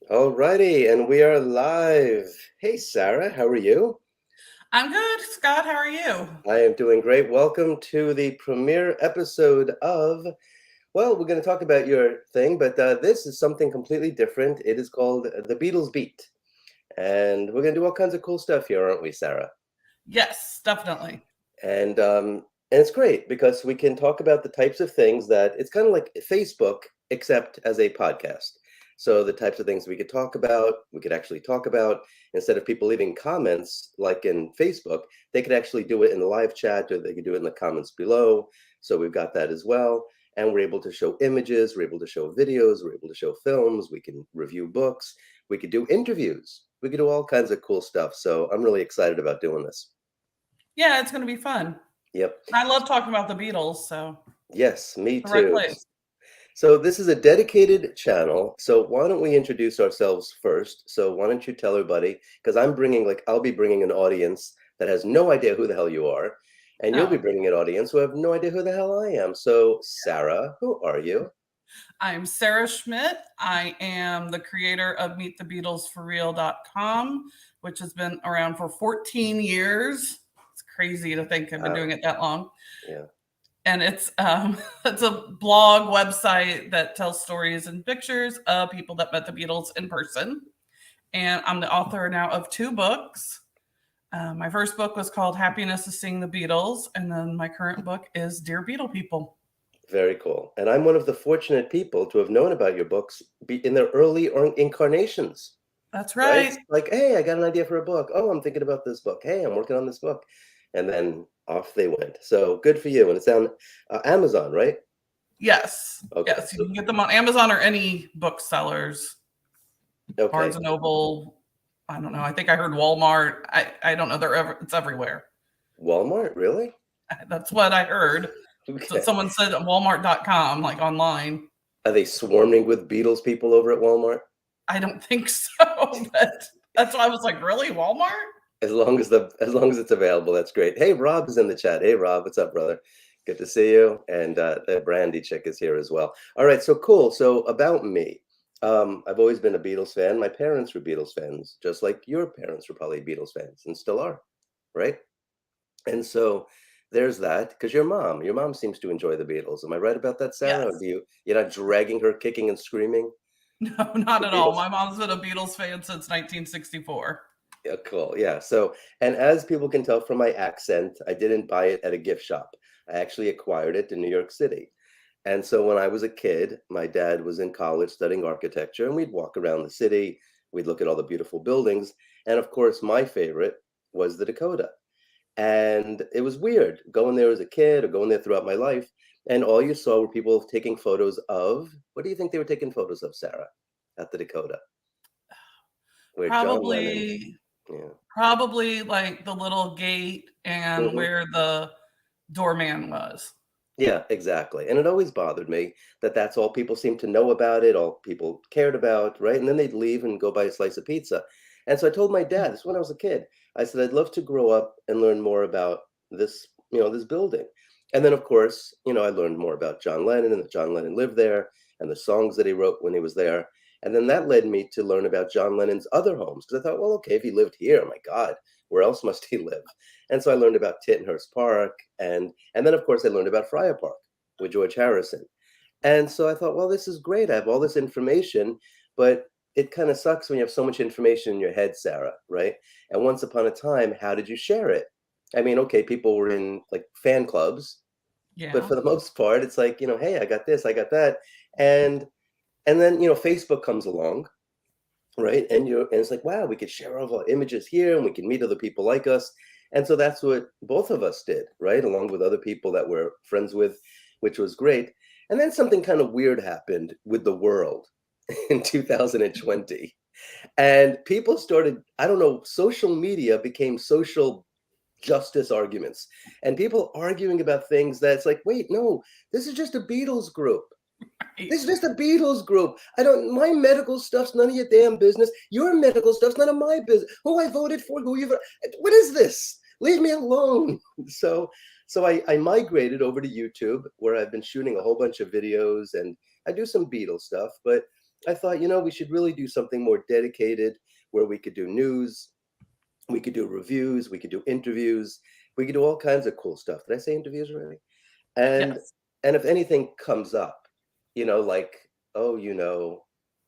Alrighty, and we are live. Hey, Sarah, how are you? I'm good, Scott. How are you? I am doing great. Welcome to the premiere episode of, well, we're going to talk about your thing, but this is something completely different. It is called The Beatles Beat. And we're going to do all kinds of cool stuff here, aren't we, Sarah? Yes, definitely. And it's great because we can talk about the types of things that it's kind of like Facebook, except as a podcast. So the types of things we could talk about, we could actually talk about instead of people leaving comments like in Facebook, they could actually do it in the live chat or they could do it in the comments below. So we've got that as well. And we're able to show images, we're able to show videos, we're able to show films, we can review books, we could do interviews, we could do all kinds of cool stuff. So I'm really excited about doing this. Yeah, it's going to be fun. Yep. I love talking about the Beatles, so Yes, me the right too. place. So this is a dedicated channel. So why don't we introduce ourselves first? So why don't you tell everybody? Because I'll be bringing an audience that has no idea who the hell you are, and you'll be Oh, bringing an audience who have no idea who the hell I am. So Sarah, who are you? I'm Sarah Schmidt. I am the creator of MeetTheBeatlesForReal.com, which has been around for 14 years. It's crazy to think I've been doing it that long. Yeah. And it's it's a blog website that tells stories and pictures of people that met the Beatles in person. And I'm the author now of two books. My first book was called Happiness is Seeing the Beatles, and then my current book is Dear Beatle People. Very cool. And I'm one of the fortunate people to have known about your books in their early incarnations, That's right? right. Like, hey, I got an idea for a book. Oh, I'm thinking about this book. Hey, I'm working on this book. And then off they went. So good for you. And it's on Amazon, right? Yes. Okay. Yes. You can get them on Amazon or any booksellers, Okay. Barnes and Noble. I don't know. I think I heard Walmart. I don't know. It's everywhere. Walmart, really? That's what I heard. So Okay. someone said at Walmart.com, like online. Are they swarming with Beatles people over at Walmart? I don't think so, but that's why I was like, really, Walmart? As long as it's available, that's great. Hey, Rob is in the chat. Hey, Rob, what's up, brother? Good to see you. And the Brandy chick is here as well. All right, so cool. So about me, I've always been a Beatles fan. My parents were Beatles fans, just like your parents were probably Beatles fans and still are, right? And so there's that. Because your mom seems to enjoy the Beatles. Am I right about that, Sarah? Or Yes. you're not dragging her kicking and screaming No, to not the at all. Beatles? My mom's been a Beatles fan since 1964. Yeah, cool. Yeah. So, and as people can tell from my accent, I didn't buy it at a gift shop. I actually acquired it in New York City. And so when I was a kid, my dad was in college studying architecture, and we'd walk around the city, we'd look at all the beautiful buildings. And of course, my favorite was the Dakota. And it was weird going there as a kid or going there throughout my life. And all you saw were people taking photos of, what do you think they were taking photos of, Sarah, at the Dakota? Where John Lennon, Probably, yeah. probably like the little gate and Mhm. where the doorman was. Yeah, exactly. And it always bothered me that that's all people seemed to know about it, all people cared about, right? And then they'd leave and go buy a slice of pizza. And so I told my dad, this is when I was a kid, I said, I'd love to grow up and learn more about this, this building. And then, of course, I learned more about John Lennon and that John Lennon lived there and the songs that he wrote when he was there. And then that led me to learn about John Lennon's other homes because I thought, well, okay, if he lived here, my God, where else must he live? And so I learned about Tittenhurst Park and then, of course, I learned about Friar Park with George Harrison. And so I thought, well, this is great. I have all this information, but it kind of sucks when you have so much information in your head, Sarah, right? And once upon a time, how did you share it? I mean, okay, people were in like fan clubs, but Yeah. for the most part, it's like, hey, I got this, I got that. And then, Facebook comes along, right? And it's like, wow, we could share all of our images here and we can meet other people like us. And so that's what both of us did, right? Along with other people that we're friends with, which was great. And then something kind of weird happened with the world in 2020. And people started, I don't know, social media became social justice arguments and people arguing about things that's like, wait, no, this is just a Beatles group. This is just a Beatles group. My medical stuff's none of your damn business. Your medical stuff's none of my business. Who I voted for, what is this? Leave me alone. So I migrated over to YouTube where I've been shooting a whole bunch of videos and I do some Beatles stuff, but I thought, we should really do something more dedicated where we could do news, we could do reviews, we could do interviews, we could do all kinds of cool stuff. Did I say interviews already? And Yes. and if anything comes up, like, oh,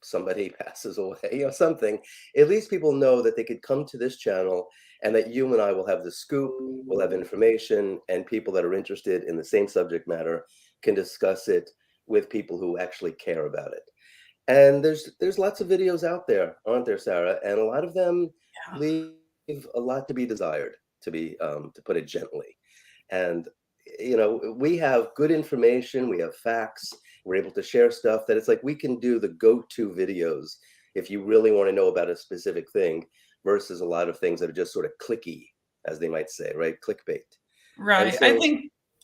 somebody passes away, something, at least people know that they could come to this channel and that you and I will have the scoop, we'll have information, and people that are interested in the same subject matter can discuss it with people who actually care about it. And there's lots of videos out there, aren't there, Sarah? And a lot of them Yeah. leave a lot to be desired, to put it gently. And we have good information, we have facts, we're able to share stuff that it's like we can do the go-to videos if you really want to know about a specific thing versus a lot of things that are just sort of clicky, as they might say, right? Clickbait. And Right. so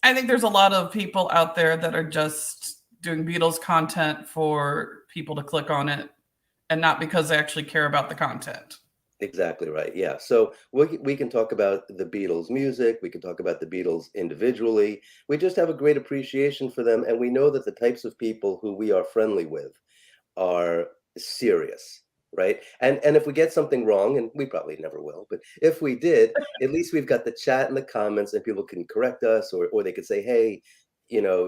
I think there's a lot of people out there that are just doing Beatles content for people to click on it and not because they actually care about the content. exactly right. Yeah. So we can talk about the Beatles music. We can talk about the Beatles individually. We just have a great appreciation for them. And we know that the types of people who we are friendly with are serious, right? And if we get something wrong, and we probably never will, but if we did, at least we've got the chat and the comments and people can correct us, or they could say, hey,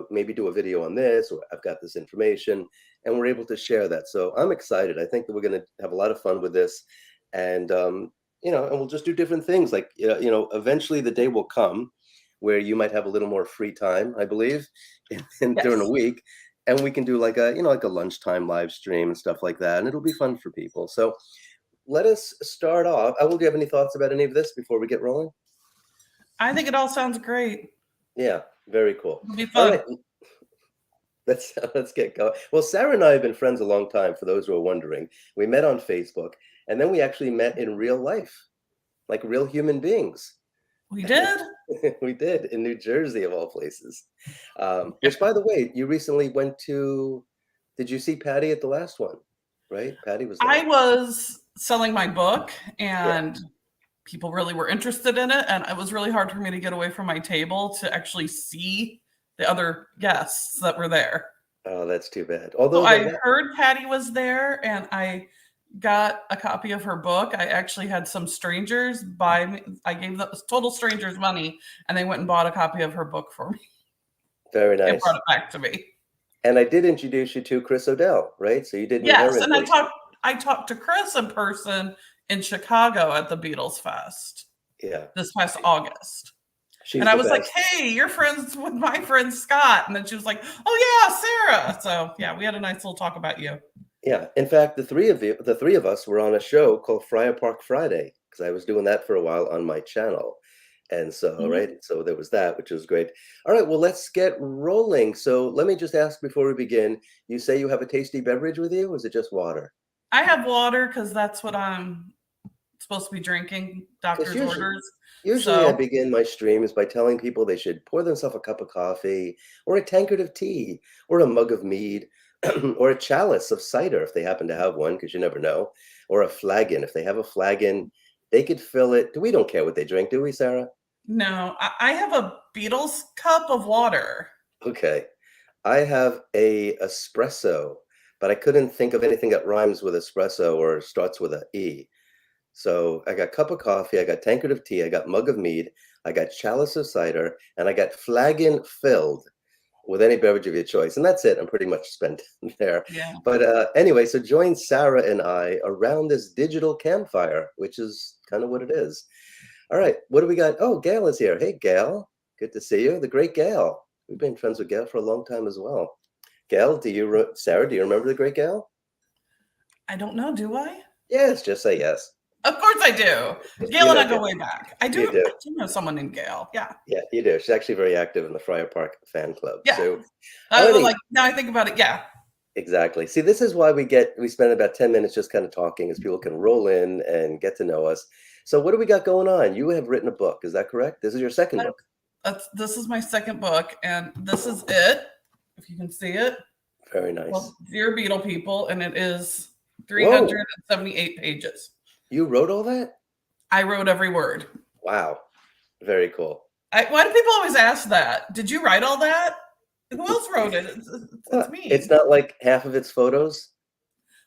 maybe do a video on this, or I've got this information, and we're able to share that. So I'm excited. I think that we're going to have a lot of fun with this. And and we'll just do different things. Like eventually the day will come where you might have a little more free time, I believe, during the Yes. week, and we can do like a lunchtime live stream and stuff like that, and it'll be fun for people. So let us start off. Will you have any thoughts about any of this before we get rolling? I think it all sounds great. Yeah, very cool. It'll be All fun. right, let's get going. Well, Sarah and I have been friends a long time. For those who are wondering, we met on Facebook, and then we actually met in real life, like real human beings. We did? We did in New Jersey, of all places. Yeah. Which, by the way, you recently went to. Did you see Patty at the last one? Right, Patty was I there. was selling my book Yeah. and people really were interested in it. And it was really hard for me to get away from my table to actually see the other guests that were there. Oh, that's too bad. So Although I heard Patty was there and I got a copy of her book. I actually had some strangers buy me, I gave them total strangers money and they went and bought a copy of her book for me very and brought nice. it back to me. And I did introduce you to Chris O'Dell, right? So you did meet her Yes, in and person. I talked to Chris in person in Chicago at the Beatles Fest Yeah, this past August. And she's I the was like, best. "Hey, you're friends with my friend Scott." And then she was like, "Oh yeah, Sarah." So, yeah, we had a nice little talk about you. Yeah. In fact, the three of us were on a show called Friar Park Friday because I was doing that for a while on my channel. And so, right, Mhm. so there was that, which was great. All right, well, let's get rolling. So let me just ask before we begin, you say you have a tasty beverage with you, or is it just water? I have water because that's what I'm supposed to be drinking, Because doctor's orders. usually I So, begin my streams by telling people they should pour themselves a cup of coffee or a tankard of tea or a mug of mead or a chalice of cider if they happen to have one, because you never know, or a flagon. If they have a flagon, they could fill it. We don't care what they drink, do we, Sarah? no, I have a Beatles cup of water. Okay. I have a espresso, but I couldn't think of anything that rhymes with espresso or starts with a E. So I got cup of coffee, I got tankard of tea, I got mug of mead, I got chalice of cider, and I got flagon filled with any beverage of your choice. And that's it. I'm pretty much spent there. Yeah. But anyway, so join Sarah and I around this digital campfire, which is kind of what it is. All right, what do we got? Oh, Gail is here. Hey, Gail. Good to see you. The great Gail. We've been friends with Gail for a long time as well. Gail, Sarah, do you remember the great Gail? I don't know, do I? Yes, just say yes. Of course I do. Gail You and know I go Gail. way back. You do. I do know someone named Gail. Yeah. Yeah, you do. She's actually very active in the Friar Park fan club. Yeah. So, alrighty, Like now I think about it. Yeah. exactly. See, this is why we spend about 10 minutes just kind of talking as people can roll in and get to know us. So, what do we got going on? You have written a book, is that correct? This is your second book. This is my second book, and this is it. If you can see it. Very nice. Well, Dear Beetle People, and it is Whoa, 378 pages. you wrote all that? I wrote every word. Wow, very cool. Why do people always ask that? Did you write all that? Who else wrote it? It's me. It's not like half of it's photos.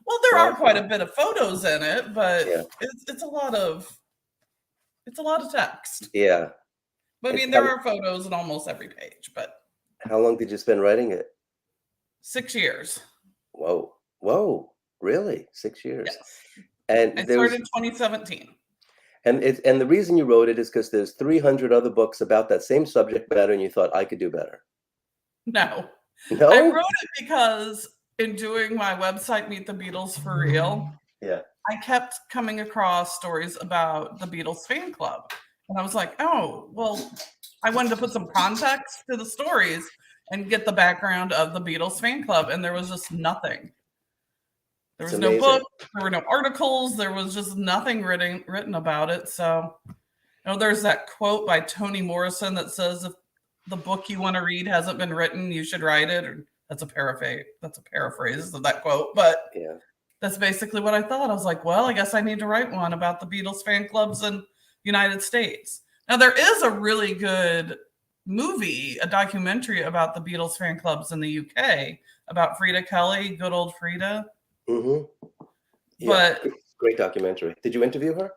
Well, there are quite a Awesome. bit of photos in it, but Yeah. it's a lot of text. Yeah. But I And mean, there are photos in almost every page, but how long did you spend writing it? 6 years. Whoa. Whoa. Really? 6 years. Yes. I And there started was in 2017. and the reason you wrote it is because there's 300 other books about that same subject matter, and you thought I could do better. No, I wrote No? it because in doing my website, Meet the Beatles for Real, Yeah. I kept coming across stories about the Beatles fan club. And I was like, oh, well, I wanted to put some context to the stories and get the background of the Beatles fan club. And there was just nothing. There It's was no amazing. book, there were no articles, there was just nothing written about it. So, there's that quote by Toni Morrison that says, if the book you want to read hasn't been written, you should write it. Or that's a paraphrase. That's a paraphrase of that quote, but Yeah. that's basically what I thought. I was like, well, I guess I need to write one about the Beatles fan clubs in United States. Now there is a really good movie, a documentary about the Beatles fan clubs in the UK about Frida Kelly, good old Frida. Mhm. Yeah. But Great documentary. Did you interview her?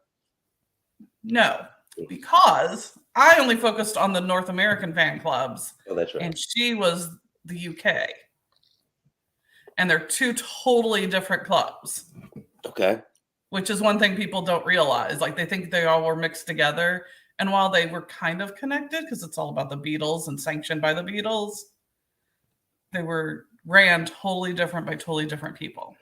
no, Mhm. because I only focused on the North American fan clubs Oh, that's right. and she was the UK. And they're two totally different clubs. Okay. Which is one thing people don't realize. Like they think they all were mixed together. And while they were kind of connected, because it's all about the Beatles and sanctioned by the Beatles, they were ran totally different by totally different people.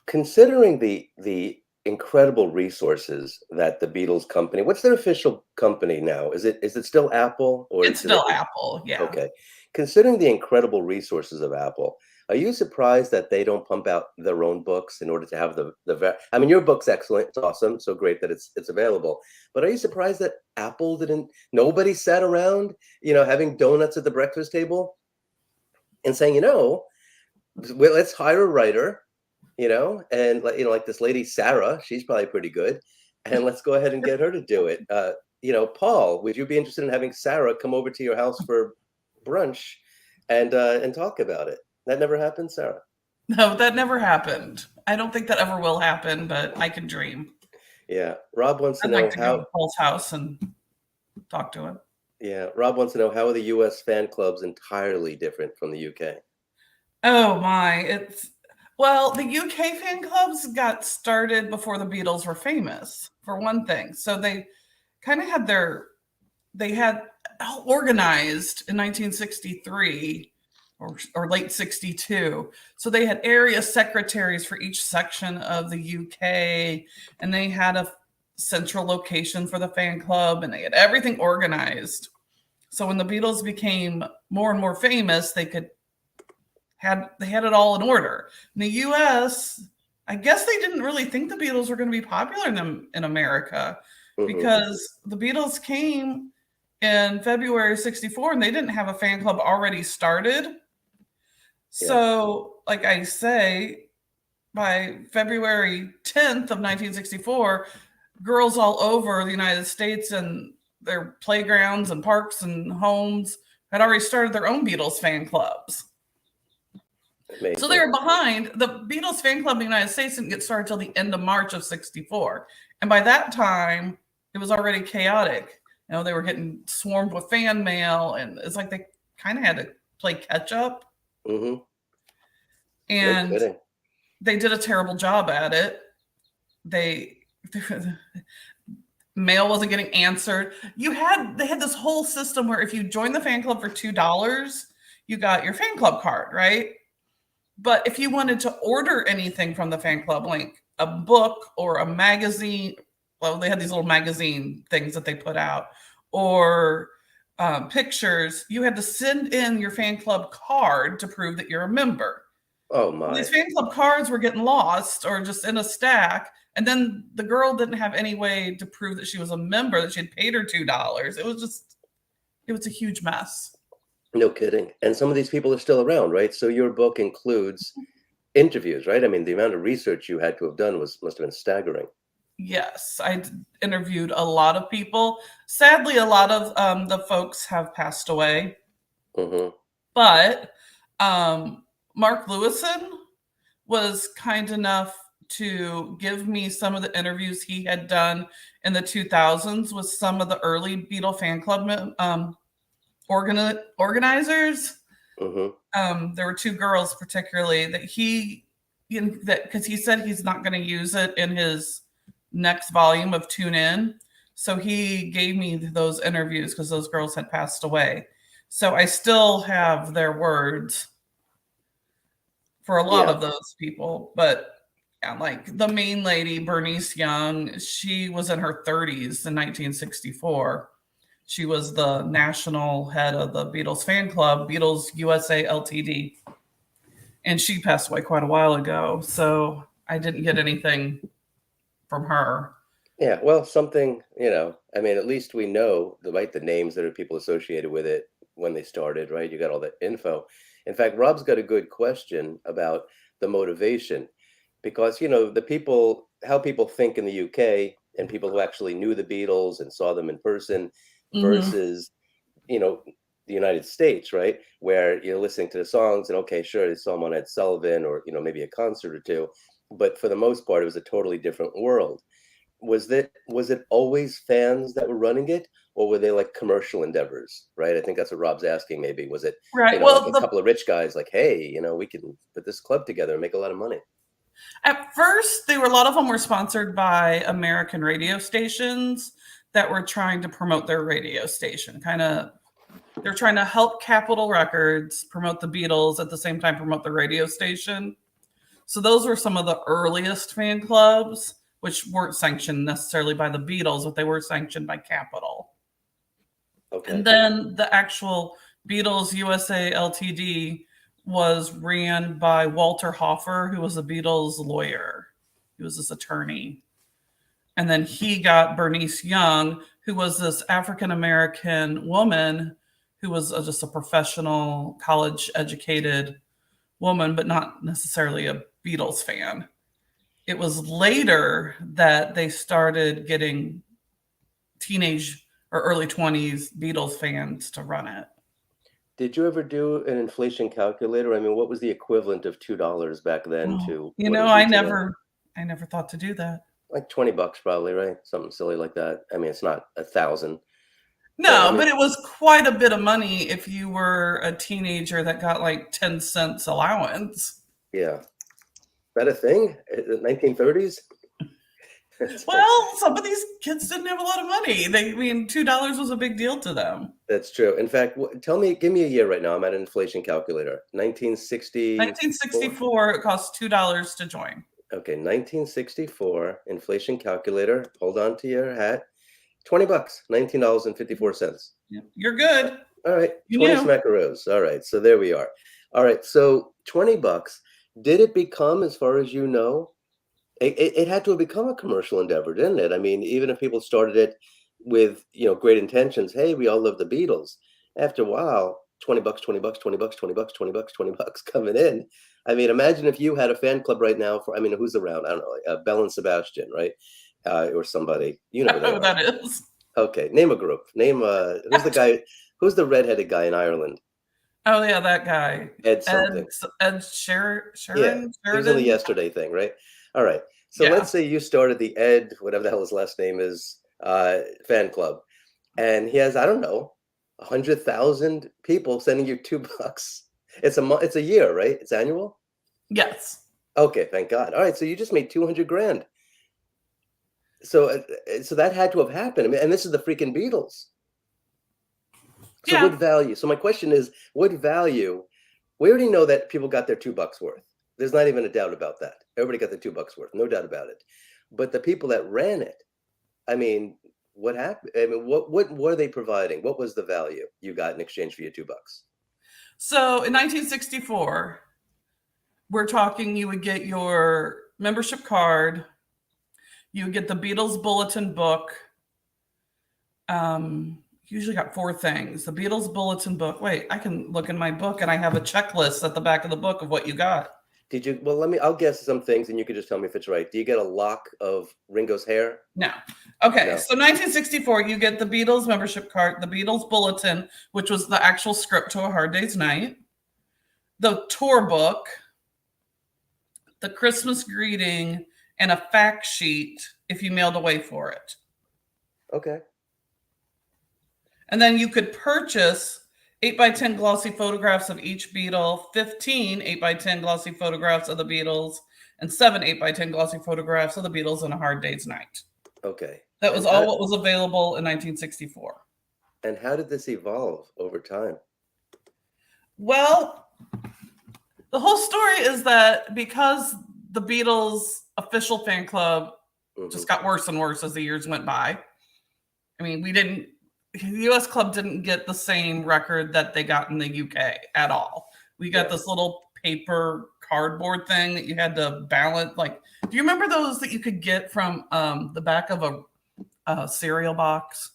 Considering the incredible resources that the Beatles company, what's their official company now? Is it still Apple or It's do they? still Apple, yeah. Okay. Considering the incredible resources of Apple, are you surprised that they don't pump out their own books in order to have I mean, your book's excellent. It's awesome. So great that it's available. But are you surprised that Apple didn't, nobody sat around, having donuts at the breakfast table and saying, well, let's hire a writer, and like this lady, Sarah, she's probably pretty good. And let's go ahead and get her to do it. Paul, would you be interested in having Sarah come over to your house for brunch and talk about it? That never happened, Sarah. No, that never happened. I don't think that ever will happen, but I can dream. Yeah. Rob wants to I'd like know to go to how. Paul's house and talk to him. Yeah, Rob wants to know how are the U.S. fan clubs entirely different from the U.K. Oh my, well, the UK fan clubs got started before the Beatles were famous, for one thing. So they kind of had they had all organized in 1963 or late 62. So they had area secretaries for each section of the UK, and they had a central location for the fan club, and they had everything organized. So when the Beatles became more and more famous, they had it all in order. In the US, I guess they didn't really think the Beatles were going to be popular in America Hmm. because the Beatles came in February 64 and they didn't have a fan club already started. Yeah. So, like I say, by February 10th of 1964, girls all over the United States and their playgrounds and parks and homes had already started their own Beatles fan clubs. So they Amazing. were behind. The Beatles fan club in the United States didn't get started till the end of March of 64. And by that time, it was already chaotic. They were getting swarmed with fan mail, and it's like they kind of had to play catch up. Hmm. No And kidding. they did a terrible job at it. They mail wasn't getting answered. They had this whole system where if you joined the fan club for $2, you got your fan club card, right? But if you wanted to order anything from the fan club, like a book or a magazine, well, they had these little magazine things that they put out, or pictures, you had to send in your fan club card to prove that you're a member. Oh Well, these my. fan club cards were getting lost or just in a stack. And then the girl didn't have any way to prove that she was a member, that she had paid her $2. It was a huge mess. No kidding. And some of these people are still around, right? So your book includes interviews, right? I mean, the amount of research you had to have done must have been staggering. Yes, I interviewed a lot of people. Sadly, a lot of the folks have passed away. Hmm. But Mark Lewison was kind enough to give me some of the interviews he had done in the 2000s with some of the early Beatle fan club organizers. Mm-hmm. There were two girls particularly that because he said he's not going to use it in his next volume of Tune In. So he gave me those interviews because those girls had passed away. So I still have their words for a lot Yeah. of those people. But yeah, like the main lady, Bernice Young, she was in her 30s in 1964. She was the national head of the Beatles fan club, Beatles USA Ltd. And she passed away quite a while ago. So I didn't get anything from her. Yeah, well, something, I mean, at least we know the names that are people associated with it when they started, right? You got all that info. In fact, Rob's got a good question about the motivation because, how people think in the UK and people who actually knew the Beatles and saw them in person Mm-hmm. versus, you know, the United States, right? Where you're listening to the songs and okay, sure, it's someone at Sullivan or, maybe a concert or two, but for the most part, it was a totally different world. Was it always fans that were running it, or were they like commercial endeavors, right? I think that's what Rob's asking. Maybe was it, Right. like Well, a couple of rich guys, like, hey, we can put this club together and make a lot of money. at first, a lot of them were sponsored by American radio stations that were trying to promote their radio station. They're trying to help Capitol Records promote the Beatles at the same time promote the radio station. So those were some of the earliest fan clubs, which weren't sanctioned necessarily by the Beatles, but they were sanctioned by Capitol. And Okay. then the actual Beatles USA Ltd was ran by Walter Hoffer, who was a Beatles lawyer. He was this attorney. And then he got Bernice Young, who was this African American woman who was just a professional, college educated woman, but not necessarily a Beatles fan. It was later that they started getting teenage or early 20s Beatles fans to run it. Did you ever do an inflation calculator? I mean, what was the equivalent of $2 back then Oh, to what it would I be today? never thought to do that. Like $20 probably, right? Something silly like that. I mean, it's not 1,000, but I No, mean, but it was quite a bit of money if you were a teenager that got like 10 cents allowance. yeah. Is that a thing? 1930s? Well, some of these kids didn't have a lot of money. $2 was a big deal to them. That's true. In fact, give me a year right now. I'm at an inflation calculator. 1964. 1964, it cost $2 to join. Okay, 1964 inflation calculator. Hold on to your hat. $20, $19.54. Yeah, you're good. All right, You 20 knew. smackaroos. All right, so there we are. All right, so $20. Did it become, as far as you know, it had to have become a commercial endeavor, didn't it? I mean, even if people started it with great intentions, hey, we all love the Beatles. After a while, $20, $20, $20, $20, $20, $20 coming in. I mean, imagine if you had a fan club right now for, I mean, who's around? I don't know, Bell and Sebastian, right? Or somebody, you know who they Oh, are. that is. Okay, name a group. Name who's the guy? Who's the redheaded guy in Ireland? Oh yeah, that guy. Ed Ed something. Ed Yeah, he was in the Sheridan. Yesterday thing, right? All right. So Yeah. let's say you started the Ed, whatever the hell his last name is, fan club, and he has, I don't know, 100,000 people sending you $2. It's a year, right? It's annual. Yes. Okay, thank God. All right, so you just made 200 grand. So that had to have happened. I mean, and this is the freaking Beatles. So what Yeah. value? So my question is, what value? We already know that people got their $2 worth. There's not even a doubt about that. Everybody got their $2 worth, no doubt about it. But the people that ran it, I mean, what happened? I mean, what were they providing? What was the value you got in exchange for your $2? So in 1964, we're talking you would get your membership card, you would get the Beatles bulletin book. Usually got four things. The Beatles bulletin book. Wait, I can look in my book and I have a checklist at the back of the book of what you got. Did you? Well, I'll guess some things, and you could just tell me if it's right. Do you get a lock of Ringo's hair? No. Okay, No. so 1964, you get the Beatles membership card, the Beatles bulletin, which was the actual script to A Hard Day's Night, the tour book, the Christmas greeting, and a fact sheet if you mailed away for it. Okay. And then you could purchase 8x10 glossy photographs of each Beatle, 15 8x10 glossy photographs of the Beatles, and 7 8x10 glossy photographs of the Beatles in A Hard Day's Night. Okay. That was all what was available in 1964. And how did this evolve over time? Well, the whole story is that because the Beatles' official fan club just got worse and worse as the years went by. I mean, the US club didn't get the same record that they got in the UK at all. We got this little paper cardboard thing that you had to balance. Like, do you remember those that you could get from the back of a cereal box?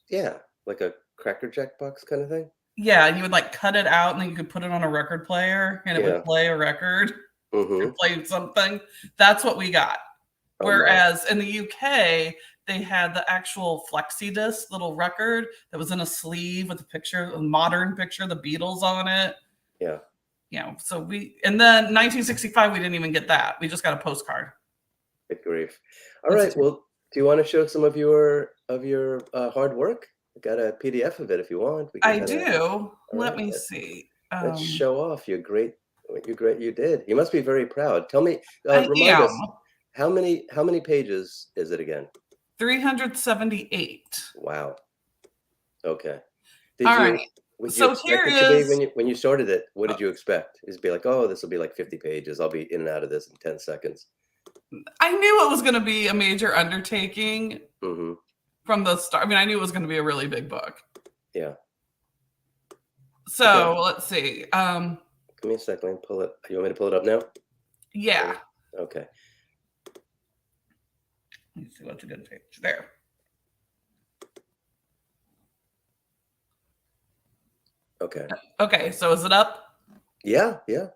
Yeah, like a Cracker Jack box kind of thing. Yeah, you would like cut it out and then you could put it on a record player and it would play a record or play something. That's what we got. Whereas in the UK, they had the actual flexi disc little record that was in a sleeve with a modern picture of the Beatles on it. Yeah. So and then 1965, we didn't even get that. We just got a postcard. Good grief. All right. Well, do you want to show some of your hard work? I got a PDF of it if you want. I do. Let me see. Let's show off what you did. You must be very proud. Tell me, I remind am. us, how many pages is it again? 378. Wow. Okay. All right. So here is when you started it. What did you expect? Is it be like, oh, this will be like 50 pages. I'll be in and out of this in 10 seconds. I knew it was going to be a major undertaking from the start. I mean, I knew it was going to be a really big book. Yeah. So let's see. Give me a second. Let me pull it. You want me to pull it up now? Yeah. Okay. Let me see what's a good page. There. Okay. Okay. So is it up? Yeah. Yeah.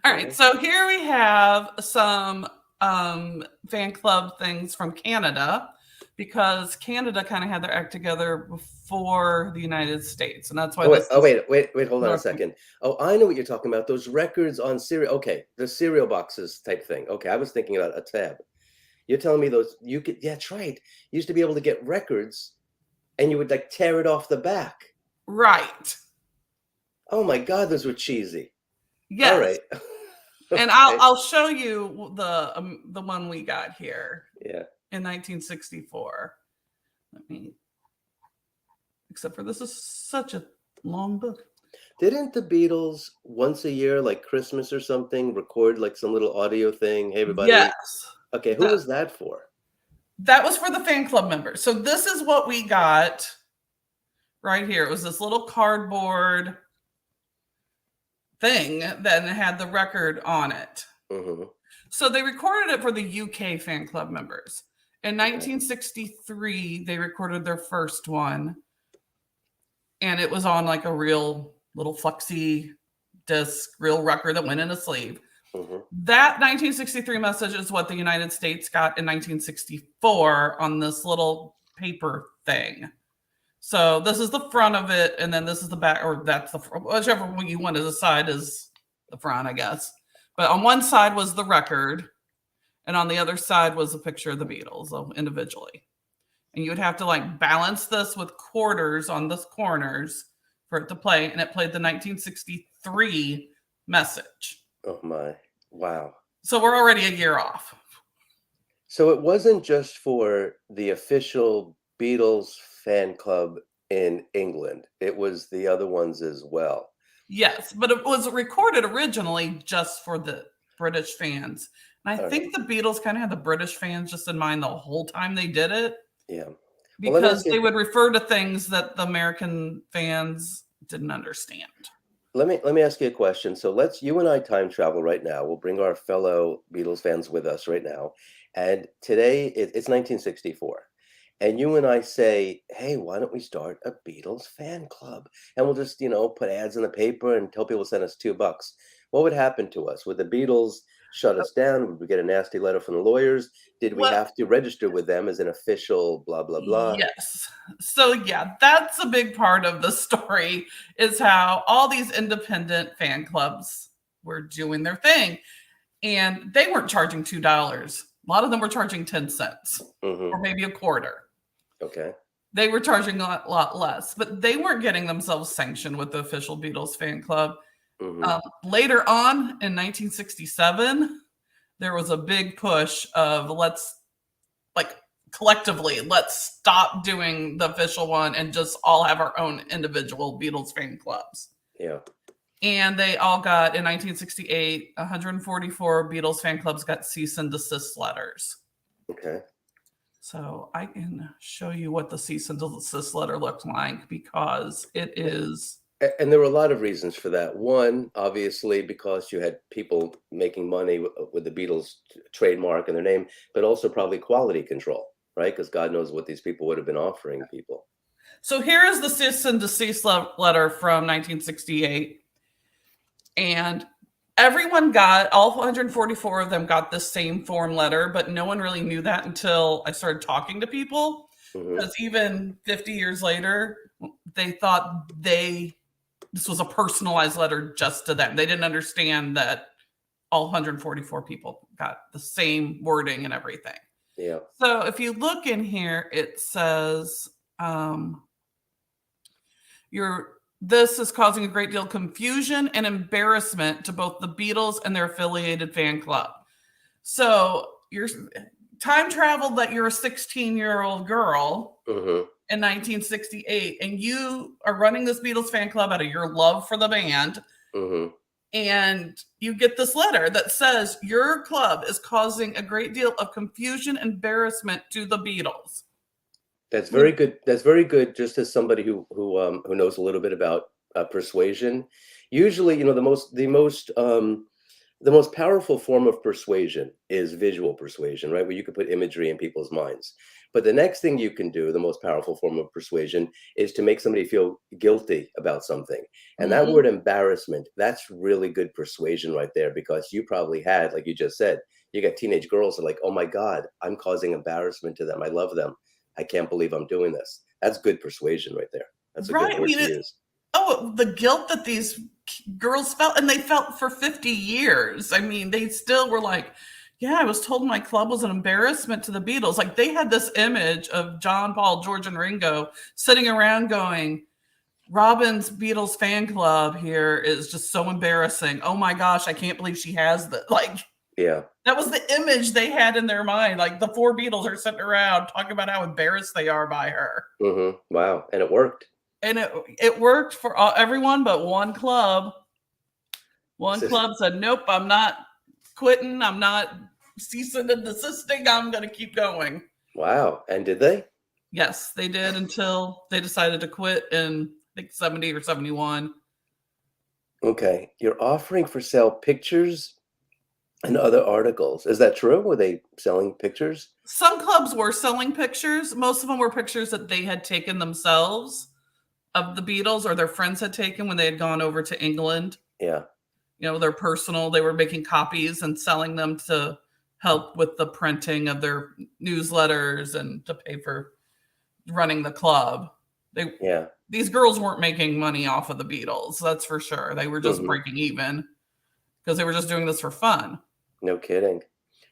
All right. So here we have some fan club things from Canada, because Canada kind of had their act together before the United States, and that's why. Wait, hold on a second. Oh, I know what you're talking about. Those records on cereal. Okay, the cereal boxes type thing. Okay, I was thinking about a tab. You're telling me those you could? Yeah, that's right. You used to be able to get records, and you would like tear it off the back. Right. Oh my God, those were cheesy. Yes. All right. And I'll show you the one we got here. Yeah. In 1964. Except for this is such a long book. Didn't the Beatles once a year, like Christmas or something, record like some little audio thing? Hey, everybody. Yes. Okay, who was that for? That was for the fan club members. So this is what we got right here. It was this little cardboard thing that had the record on it. So they recorded it for the UK fan club members. In 1963, they recorded their first one, and it was on like a real little flexi disc, real record that went in a sleeve. That 1963 message is what the United States got in 1964 on this little paper thing. So this is the front of it, and then this is the back, or that's the whichever one you want as a side is the front, I guess. But on one side was the record, and on the other side was a picture of the Beatles individually. And you would have to like balance this with quarters on the corners for it to play, and it played the 1963 message. Oh my, wow. So we're already a year off. So it wasn't just for the official Beatles fan club in England. It was the other ones as well. Yes, but it was recorded originally just for the British fans. And I think the Beatles kind of had the British fans just in mind the whole time they did it. Yeah. Because they would refer to things that the American fans didn't understand. Let me ask you a question. So you and I time travel right now. We'll bring our fellow Beatles fans with us right now. And today it's 1964. And you and I say, hey, why don't we start a Beatles fan club? And we'll just, put ads in the paper and tell people to send us $2. What would happen to us? Would the Beatles shut us down? Would we get a nasty letter from the lawyers? Did we have to register with them as an official blah, blah, blah? Yes. So, yeah, that's a big part of the story, is how all these independent fan clubs were doing their thing. and they weren't charging $2. A lot of them were charging 10 cents or Mm-hmm. maybe a quarter. Okay. They were charging a lot less, but they weren't getting themselves sanctioned with the official Beatles fan club. Mm-hmm. Later on in 1967, there was a big push of like collectively, let's stop doing the official one and just all have our own individual Beatles fan clubs. Yeah. And they all got, in 1968, 144 Beatles fan clubs got cease and desist letters. Okay. So I can show you what the cease and desist letter looked like, because it is. And there were a lot of reasons for that. One, obviously, because you had people making money with the Beatles trademark and their name, but also probably quality control, right? Because God knows what these people would have been offering people. So here is the cease and desist letter from 1968. And everyone all 144 of them got the same form letter, but no one really knew that until I started talking to people. Mm-hmm. Because even 50 years later, they thought this was a personalized letter just to them. They didn't understand that all 144 people got the same wording and everything. Yeah. So if you look in here, it says, this is causing a great deal of confusion and embarrassment to both the Beatles and their affiliated fan club. So you're time traveled that you're a 16-year-old girl Mm-hmm. in 1968, and you are running this Beatles fan club out of your love for the band. Mm-hmm. And you get this letter that says your club is causing a great deal of confusion and embarrassment to the Beatles. That's very good. That's very good. Just as somebody who knows a little bit about persuasion, usually, you know, the most powerful form of persuasion is visual persuasion, right? Where you can put imagery in people's minds. But the next thing you can do, the most powerful form of persuasion, is to make somebody feel guilty about something. And that word embarrassment, that's really good persuasion right there, because you probably had, like you just said, you got teenage girls that are like, oh my God, I'm causing embarrassment to them. I love them. I can't believe I'm doing this. That's good persuasion right there. That's a good word to use. The guilt that these girls felt, and they felt for 50 years. I mean, they still were like, yeah, I was told my club was an embarrassment to the Beatles. Like, they had this image of John, Paul, George, and Ringo sitting around going, Robin's Beatles fan club here is just so embarrassing. Oh my gosh, I can't believe she has that. Like, yeah, that was the image they had in their mind. Like, the four Beatles are sitting around talking about how embarrassed they are by her. Mm-hmm. Wow, and it worked. And it worked for everyone but one club. One club said, nope, I'm not quitting. I'm not ceasing and desisting. I'm going to keep going. Wow. And did they? Yes, they did, until they decided to quit in, I think, 70 or 71. Okay. You're offering for sale pictures and other articles. Is that true? Were they selling pictures? Some clubs were selling pictures. Most of them were pictures that they had taken themselves of the Beatles, or their friends had taken when they had gone over to England. Yeah. You know, their personal, they were making copies and selling them to help with the printing of their newsletters and to pay for running the club. These girls weren't making money off of the Beatles, that's for sure. They were just breaking even because they were just doing this for fun. No kidding.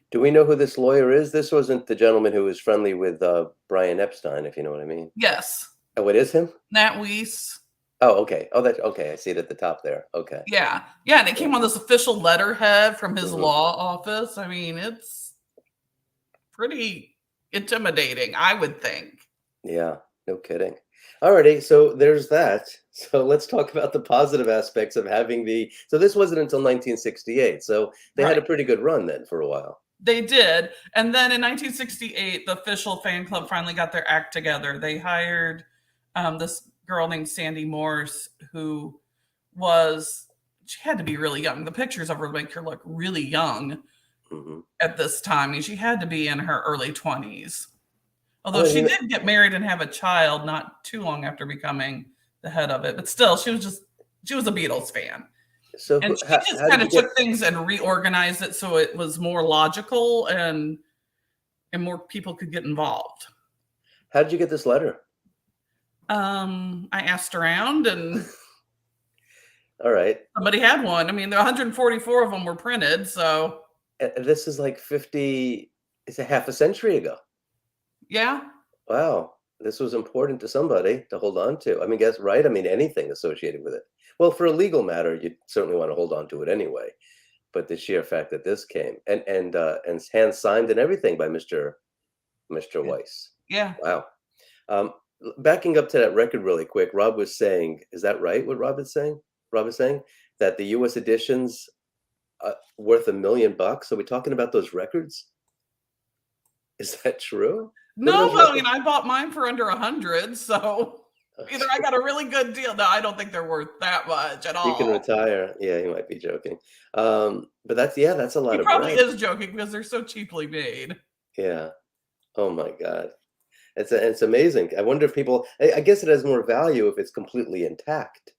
Do we know who this lawyer is? This wasn't the gentleman who was friendly with Brian Epstein, if you know what I mean. Yes. Oh, it is him? Nat Weiss. Oh, okay. Oh, that's okay. I see it at the top there. Okay. Yeah. Yeah. And it came on this official letterhead from his law office. I mean, it's pretty intimidating, I would think. Yeah. No kidding. Alrighty. So there's that. So let's talk about the positive aspects of having so this wasn't until 1968. So they had a pretty good run then for a while. They did. And then in 1968, the official fan club finally got their act together. They hired this girl named Sandy Morse, who she had to be really young. The pictures of her make her look really young at this time. I mean, she had to be in her early 20s. Although she did get married and have a child not too long after becoming the head of it. But still, she was a Beatles fan. And she just kind of took things and reorganized it so it was more logical and more people could get involved. How did you get this letter? I asked around, and all right, somebody had one. I mean, the 144 of them were printed, so This is like 50, it's a half a century ago. Yeah. Wow. This was important to somebody to hold on to. I mean, guess right? I mean, anything associated with it. Well, for a legal matter, you certainly want to hold on to it anyway. But the sheer fact that this came and hand signed and everything by Mr. Weiss. Yeah. Wow. Um, Backing up to that record really quick, Rob was saying, is that right? What Rob is saying? Rob is saying that the U.S. editions worth $1 million. Are we talking about those records? Is that true? What are No, those but I mean, records? I bought mine for under 100, so either I got a really good deal. No, I don't think they're worth that much at You can all. retire. Yeah, you might be joking. But that's a He lot of probably bread. is joking because they're so cheaply made. Yeah. Oh my God. It's amazing. I wonder if people. I guess it has more value if it's completely intact,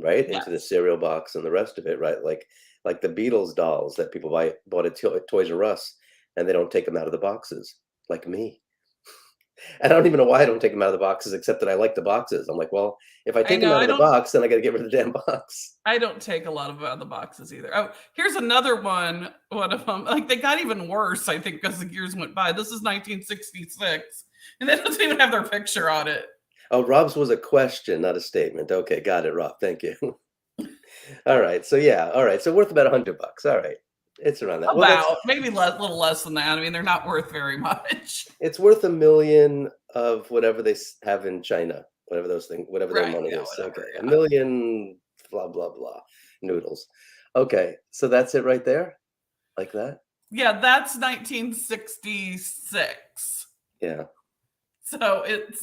right? Into the Yes. cereal box and the rest of it, right? Like the Beatles dolls that people bought at Toys R Us, and they don't take them out of the boxes, like me. And I don't even know why I don't take them out of the boxes, except that I like the boxes. I'm like, well, if I I take them know. out I of the don't. box, then I got to get rid of the damn box. I don't take a lot of the boxes either. Oh, here's another one. One of them, like they got even worse, I think, as the years went by. This is 1966, and they don't even have their picture on it. Oh, Rob's was a question, not a statement. Okay, got it, Rob. Thank you. All right. So yeah, all right. So worth about $100. All right. It's around that. Well, that's About maybe a little less than that. I mean, they're not worth very much. it's worth 1 million of whatever they have in China, whatever those things, whatever their Right. money Yeah. is. Okay, Whatever. a Yeah. million, blah blah blah, noodles. Okay, so that's it right there, like that. Yeah. That's 1966. Yeah, So it's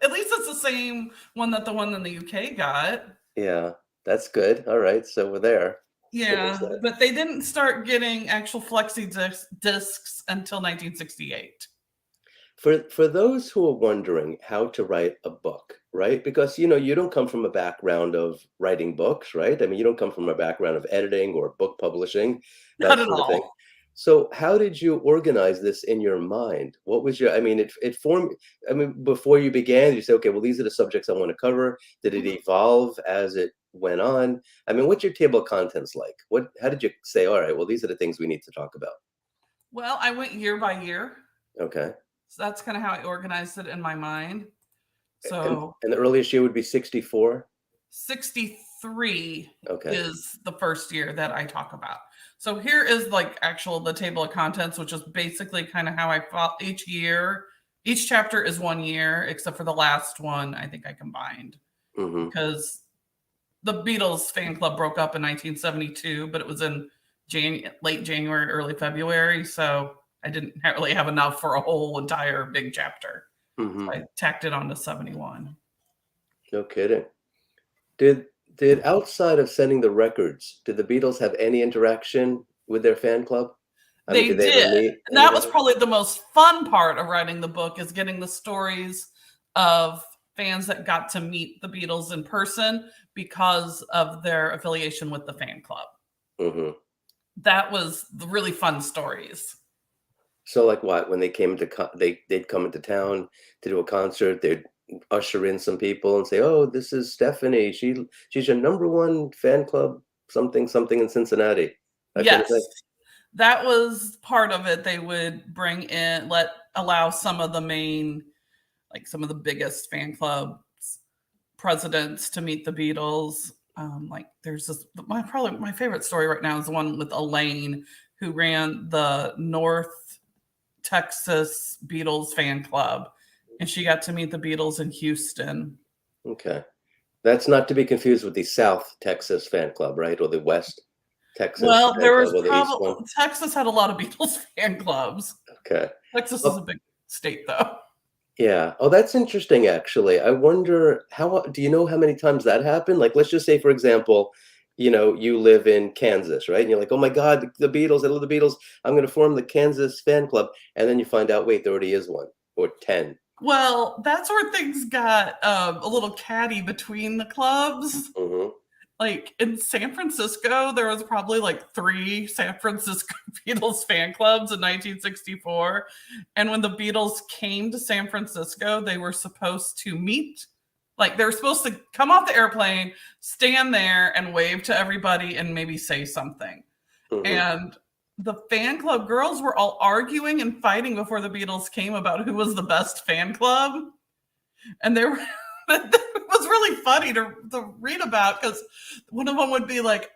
at least it's the same one that the one in the UK got. yeah, that's good. All right, so we're there. Finish Yeah, that. but they didn't start getting actual flexi discs until 1968. For those who are wondering how to write a book, right? Because you don't come from a background of writing books, right? I mean, you don't come from a background of editing or book publishing, Not that at sort of thing. all. So how did you organize this in your mind? What was your, I mean, it formed, I mean, before you began, you say, okay, well, these are the subjects I want to cover. Did it Mhm. evolve as it went on? I mean, what's your table of contents like? How did you say, all right, well, these are the things we need to talk about? Well, I went year by year. Okay. So that's kind of how I organized it in my mind. And, So and the earliest year would be 64. 63 Okay. is the first year that I talk about. So here is like the table of contents, which is basically kind of how I felt each year. Each chapter is 1 year, except for the last one, I think I combined Mm-hmm. because the Beatles fan club broke up in 1972, but it was in late January, early February. So I didn't really have enough for a whole entire big chapter. Mm-hmm. So I tacked it on to 71. No kidding. Did outside of sending the records, did the Beatles have any interaction with their fan club? I mean, They did they ever did. meet And that was anybody? probably the most fun part of writing the book is getting the stories of fans that got to meet the Beatles in person because of their affiliation with the fan club. Mm-hmm. That was the really fun stories. So, like, what? When they came to they'd come into town to do a concert, they'd usher in some people and say, "Oh, this is Stephanie. She's your number one fan club, something something in Cincinnati." That kind of thing. Yes, that was part of it. They would bring in, allow some of the main, like some of the biggest fan clubs presidents to meet the Beatles. Like there's probably my favorite story right now is the one with Elaine, who ran the North Texas Beatles fan club, and she got to meet the Beatles in Houston. Okay, that's not to be confused with the South Texas fan club, right? Or the West Texas Well, fan there was club, or the East one. probably Texas had a lot of Beatles fan clubs. Okay. Texas is a Well, big state, though. yeah. Oh, that's interesting, actually. I wonder do you know how many times that happened? Like, let's just say, for example, you live in Kansas, right? And you're like, oh my God, the Beatles, I love the Beatles. I'm going to form the Kansas fan club. And then you find out, wait, there already is one or 10. Well, that's where things got a little catty between the clubs. Hmm. Like in San Francisco, there was probably like 3 San Francisco Beatles fan clubs in 1964. And when the Beatles came to San Francisco, they were supposed to meet. Like they were supposed to come off the airplane, stand there and wave to everybody and maybe say something. Hmm. And the fan club girls were all arguing and fighting before the Beatles came about who was the best fan club. And they were it was really funny to read about because one of them would be like,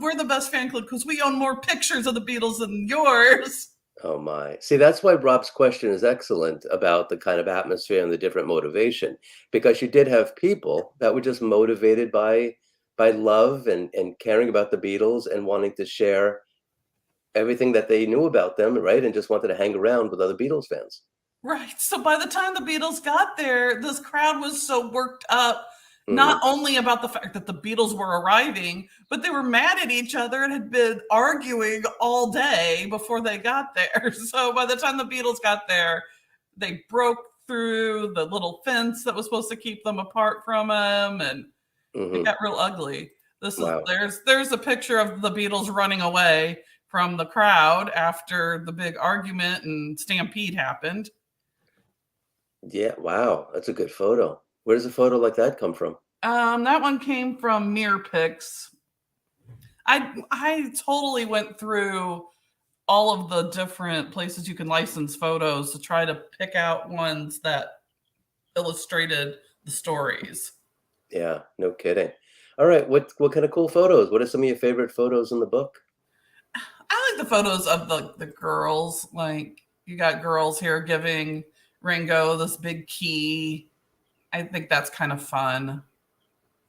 we're the best fan club because we own more pictures of the Beatles than yours. Oh my. See, that's why Rob's question is excellent about the kind of atmosphere and the different motivation, because you did have people that were just motivated by love and caring about the Beatles and wanting to share everything that they knew about them, right? And just wanted to hang around with other Beatles fans. Right. So by the time the Beatles got there, this crowd was so worked up, not Hmm. only about the fact that the Beatles were arriving, but they were mad at each other and had been arguing all day before they got there. So by the time the Beatles got there, they broke through the little fence that was supposed to keep them apart from them, and it Hmm. got real ugly. This is Wow. there's a picture of the Beatles running away from the crowd after the big argument and stampede happened. Yeah. Wow. That's a good photo. Where does a photo like that come from? That one came from Mirror Pics. I totally went through all of the different places you can license photos to try to pick out ones that illustrated the stories. Yeah. No kidding. All right. What kind of cool photos? What are some of your favorite photos in the book? I like the photos of the girls. Like you got girls here giving Ringo this big key. I think that's kind of fun.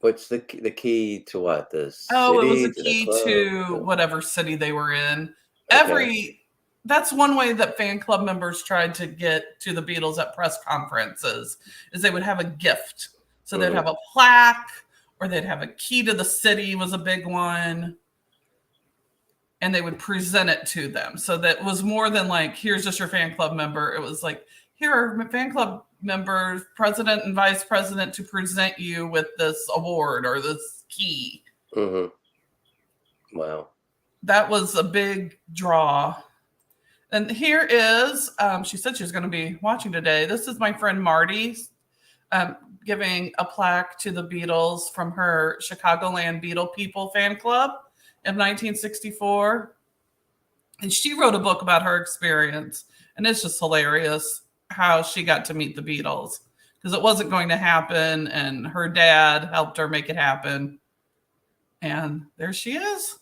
What's the key to what? The Oh, it was city, a to the key club? to whatever city they were in. Okay. Every That's one way that fan club members tried to get to the Beatles at press conferences is they would have a gift. So they'd Hmm. have a plaque or they'd have a key to the city was a big one and they would present it to them. So that was more than like here's just your fan club member. It was like here are fan club members, president and vice president to present you with this award or this key. Hmm. Wow. That was a big draw. And here is, she said she was going to be watching today. This is my friend Marty um, giving a plaque to the Beatles from her Chicagoland Beatle People fan club in 1964. And she wrote a book about her experience. And it's just hilarious how she got to meet the Beatles because it wasn't going to happen. And her dad helped her make it happen. And there she is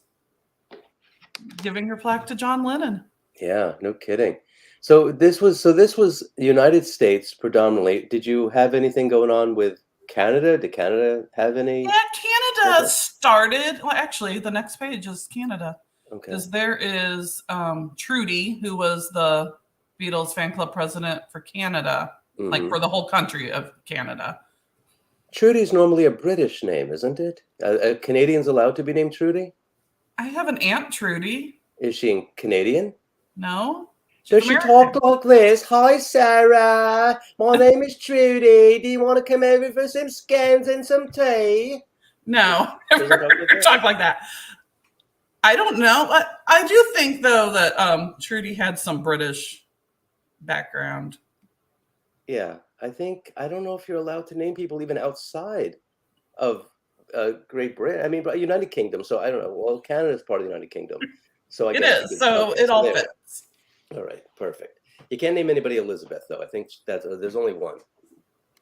giving her plaque to John Lennon. Yeah, no kidding. So this was United States predominantly. Did you have anything going on with Canada? Did Canada have any Yeah, Canada contact? started. Well, actually, the next page is Canada Okay. because there is Trudy, who was the Beatles fan club president for Canada, like Hmm. for the whole country of Canada. Trudy's normally a British name, isn't it? Are Canadians allowed to be named Trudy? I have an aunt Trudy. Is she Canadian? No, she's Does she talk American. like this? Hi, Sarah. My name is Trudy. Do you want to come over for some scones and some tea? No, Doesn't never talk like that? talk like that. I don't know. I do think though that Trudy had some British background. Yeah, I don't know if you're allowed to name people even outside of Great Britain. I mean, but United Kingdom. So I don't know. Well, Canada's part of the United Kingdom, so I It guess you is, could. so Okay, it so all there we fits. are. All right, perfect. You can't name anybody Elizabeth, though. I think that's there's only one.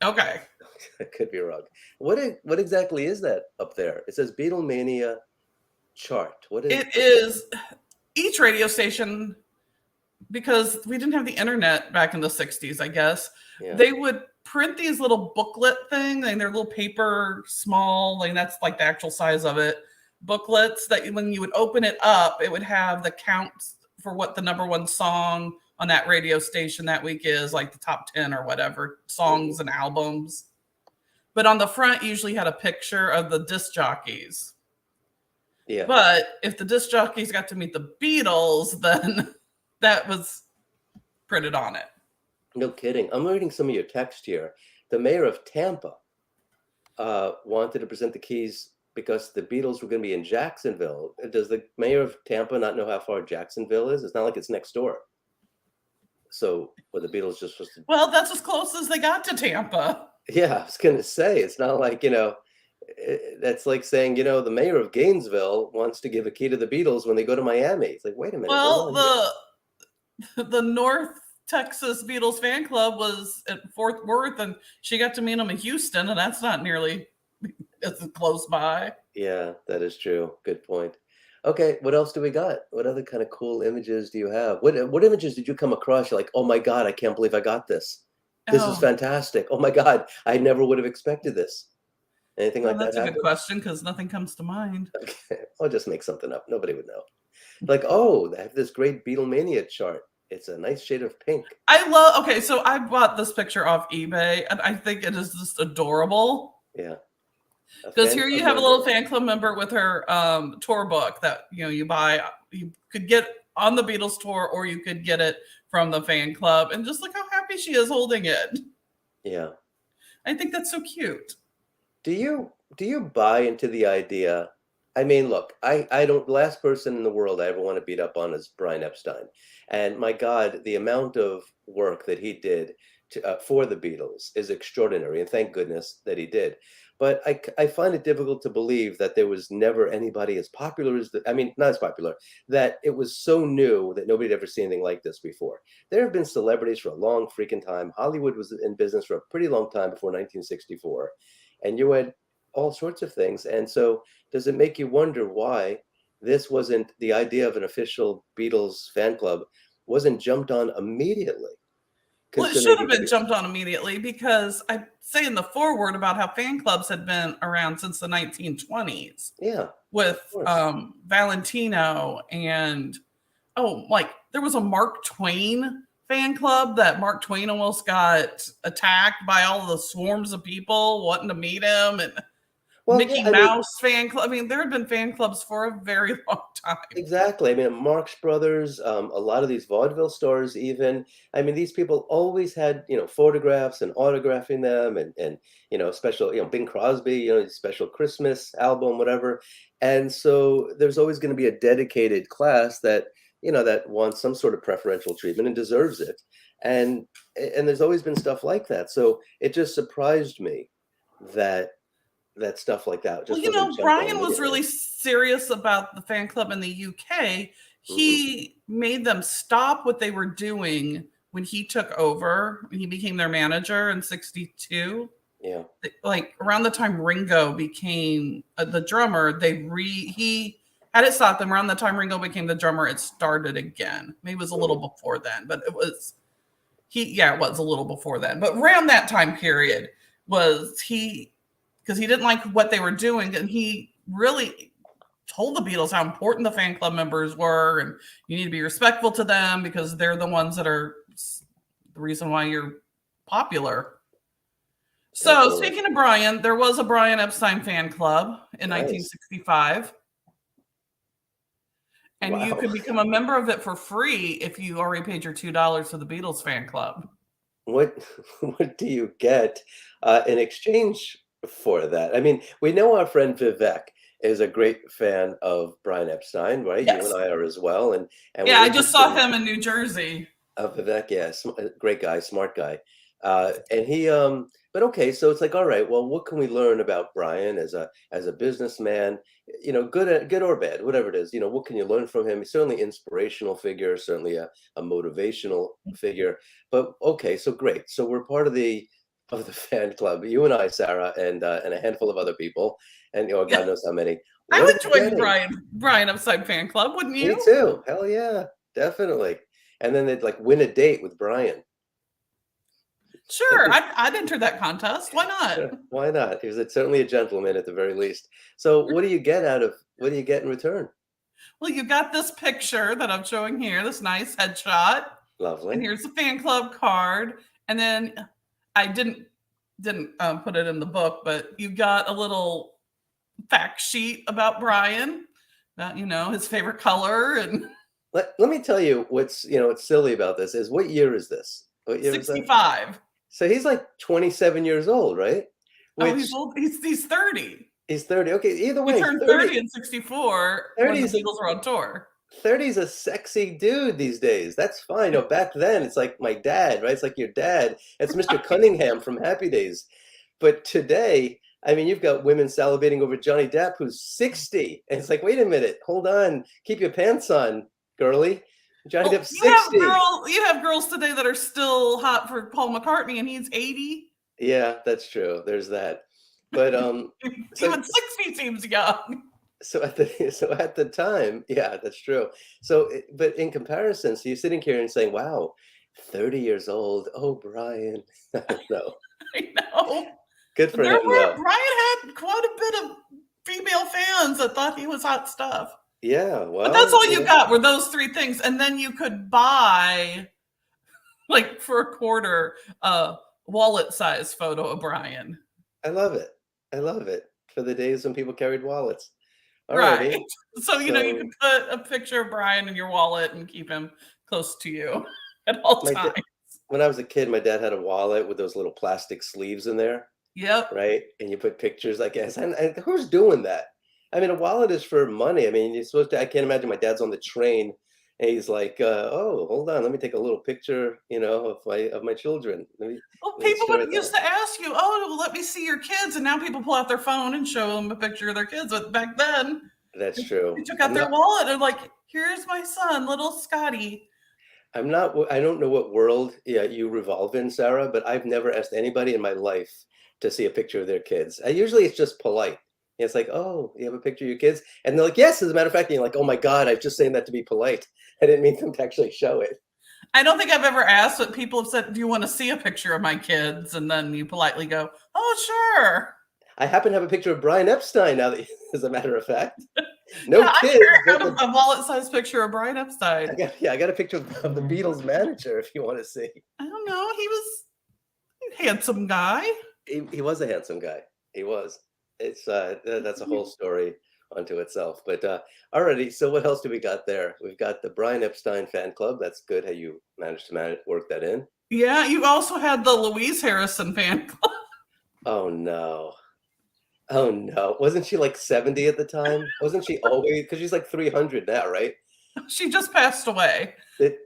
Okay. I could be wrong. What exactly is that up there? It says Beatlemania chart. What is? It is each radio station because we didn't have the internet back in the 60s, I guess. Yeah. They would print these little booklet thing and they're little paper small, like that's like the actual size of it. Booklets that when you would open it up, it would have the counts for what the number one song on that radio station that week is, like the top 10 or whatever Hmm. songs and albums. But on the front usually had a picture of the disc jockeys. Yeah. But if the disc jockeys got to meet the Beatles, then that was printed on it. No kidding. I'm reading some of your text here. The mayor of Tampa wanted to present the keys because the Beatles were going to be in Jacksonville. Does the mayor of Tampa not know how far Jacksonville is? It's not like it's next door. So, were the Beatles just supposed to? Well, that's as close as they got to Tampa. Yeah, I was going to say it's not like That's like saying, the mayor of Gainesville wants to give a key to the Beatles when they go to Miami. It's like, wait a minute, hold Well, on here. the North Texas Beatles fan club was at Fort Worth, and she got to meet them in Houston, and that's not nearly as close by. Yeah, that is true. Good point. Okay, what else do we got? What other kind of cool images do you have? What images did you come across? You're like, oh my God, I can't believe I got this. This is Oh, fantastic. Oh my God, I never would have expected this. Anything well, like that that's a good happen? question because nothing comes to mind. Okay, I'll just make something up. Nobody would know. Like, oh, I have this great Beatlemania chart. It's a nice shade of pink. I love. Okay, so I bought this picture off eBay, and I think it is just adorable. Yeah, a Because fan here you club have a little member. fan club member with her tour book that you buy. You could get on the Beatles tour, or you could get it from the fan club, and just look how happy she is holding it. Yeah. I think that's so cute. Do you buy into the idea? I mean, look, I don't. The last person in the world I ever want to beat up on is Brian Epstein, and my God, the amount of work that he did for the Beatles is extraordinary, and thank goodness that he did. But I find it difficult to believe that there was never anybody as popular as I mean, not as popular, that it was so new that nobody had ever seen anything like this before. There have been celebrities for a long freaking time. Hollywood was in business for a pretty long time before 1964, and you had all sorts of things. And so, does it make you wonder why this wasn't the idea of an official Beatles fan club wasn't jumped on immediately? Well, it Considering should have everybody, been jumped on immediately because I say in the foreword about how fan clubs had been around since the 1920s yeah, of with course. Valentino and like there was a Mark Twain fan club that Mark Twain almost got attacked by all the swarms of people wanting to meet him, and Well, yeah, Mickey I mean, Mouse fan club. I mean, there had been fan clubs for a very long time. exactly. I mean, Marx Brothers, a lot of these vaudeville stars, even. I mean, these people always had, photographs and autographing them, and special, Bing Crosby, special Christmas album, whatever. And so there's always going to be a dedicated class that, that wants some sort of preferential treatment and deserves it. And and there's always been stuff like that. So it just surprised me that stuff like that Well, just wasn't jumped on Brian was immediately. really serious about the fan club in the UK. Hmm. He made them stop what they were doing when he took over, when he became their manager in 62. Yeah. Like around the time Ringo became the drummer, he had it stopped them around the time Ringo became the drummer. It started again. Maybe it was a little Mm. before then, but it was a little before then. But around that time period was he because he didn't like what they were doing, and he really told the Beatles how important the fan club members were, and you need to be respectful to them because they're the ones that are the reason why you're popular. So, Definitely. speaking of Brian, there was a Brian Epstein fan club in Nice. 1965, and you Wow. could become a member of it for free if you already paid your $2 to the Beatles fan club. What what do you get in exchange for that? I mean, we know our friend Vivek is a great fan of Brian Epstein, right? You and Yes. I are as well, and Yeah, we're I just interested saw in him in New Jersey. Vivek. Yeah, great guy, smart guy. And he but okay, so it's like, all right, well, what can we learn about Brian as a businessman? Good or bad, whatever it is. What can you learn from him? He's certainly inspirational figure, certainly a motivational figure. But okay, so great. So we're part of the fan club. You and I, Sarah, and a handful of other people, and Yeah, God knows how many. I What are would we join getting? Brian Upside fan club, wouldn't Me you? too. Hell yeah, definitely. And then they'd like win a date with Brian. Sure, I'd enter that contest. Why not? Sure, why not? He was certainly a gentleman at the very least. So what do you get in return? Well, you got this picture that I'm showing here, this nice headshot, and Lovely. here's the fan club card. And then I didn't put it in the book, but you got a little fact sheet about Brian, about his favorite color and Let me tell you what's silly about this is what year is this? What year is that? 65. So he's like 27 years old, right? Oh, Which he's old. He's 30. he's 30. Okay, either He way, turned 30 in 64 30 when the is a Beatles were on tour. 30 is a sexy dude these days. That's fine. Back then it's like my dad, right? It's like your dad. It's Mr. Cunningham from Happy Days. But today, I mean, you've got women salivating over Johnny Depp, who's 60. And it's like, wait a minute, hold on, keep your pants on, girly. Johnny Well, Depp's 60. you have girls today that are still hot for Paul McCartney, and he's 80. Yeah, that's true. There's that. But so Even 60 seems young. so at the time, yeah, that's true. But in comparison, so you're sitting here and saying, wow, 30 years old. Oh, Brian. I don't know. I know. Good for him, though. Brian had quite a bit of female fans that thought he was hot stuff. Yeah, But that's well, all you got were those three things. And then you could buy, like for a quarter, a wallet size photo of Brian. I love it. I love it. For the days when people carried wallets. Right. Alrighty. So, you know, you could put a picture of Brian in your wallet and keep him close to you at all times. When I was a kid, my dad had a wallet with those little plastic sleeves in there. Yep. Right? And you put pictures, I guess. And who's doing that? I mean, a wallet is for money. I mean, you're supposed to, I can't imagine my dad's on the train and he's like, oh, hold on, let me take a little picture, of my children. Well, people would used to ask you, oh, well, let me see your kids. And now people pull out their phone and show them a picture of their kids. But back then, that's true. They took out their wallet and like, here's my son, little Scotty. I don't know what world you revolve in, Sarah, but I've never asked anybody in my life to see a picture of their kids. Usually it's just polite. It's like, oh, you have a picture of your kids? And they're like, yes, as a matter of fact. And you're like, oh my God, I was just saying that to be polite. I didn't mean them to actually show it. I don't think I've ever asked, but people have said, do you want to see a picture of my kids? And then you politely go, oh, sure. I happen to have a picture of Brian Epstein now, as a matter of fact. No kids. I got a wallet-sized picture of Brian Epstein. I got a picture of the Beatles manager, if you want to see. I don't know. He was a handsome guy. He was a handsome guy. He was. It's that's a whole story unto itself. But alrighty, so what else do we got there? We've got the Brian Epstein fan club. That's good how you managed to work that in. Yeah, you also had the Louise Harrison fan club. Oh no. Oh no. Wasn't she like 70 at the time? Wasn't she always, because she's like 300 now, right? She just passed away.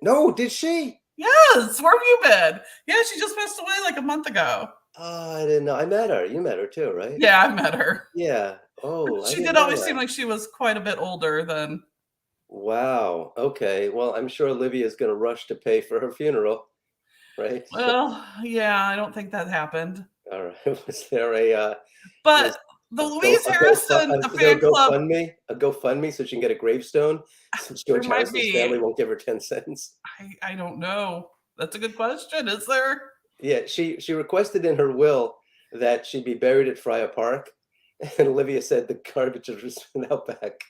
No, did she? Yes. Where have you been? Yeah, she just passed away like a month ago. Oh, I didn't know. I met her. You met her too, right? Yeah, I met her. Yeah. Oh, she did always seem like she was quite a bit older than. Wow. Okay. Well, I'm sure Olivia's going to rush to pay for her funeral, right? Well, yeah, I don't think that happened. All right. Was there a? But the Louise Harrison fan club. A GoFundMe so she can get a gravestone, since George Harrison's family won't give her 10 cents. I don't know. That's a good question. Is there? Yeah, she requested in her will that she be buried at Friar Park, and Olivia said the garbage was out back.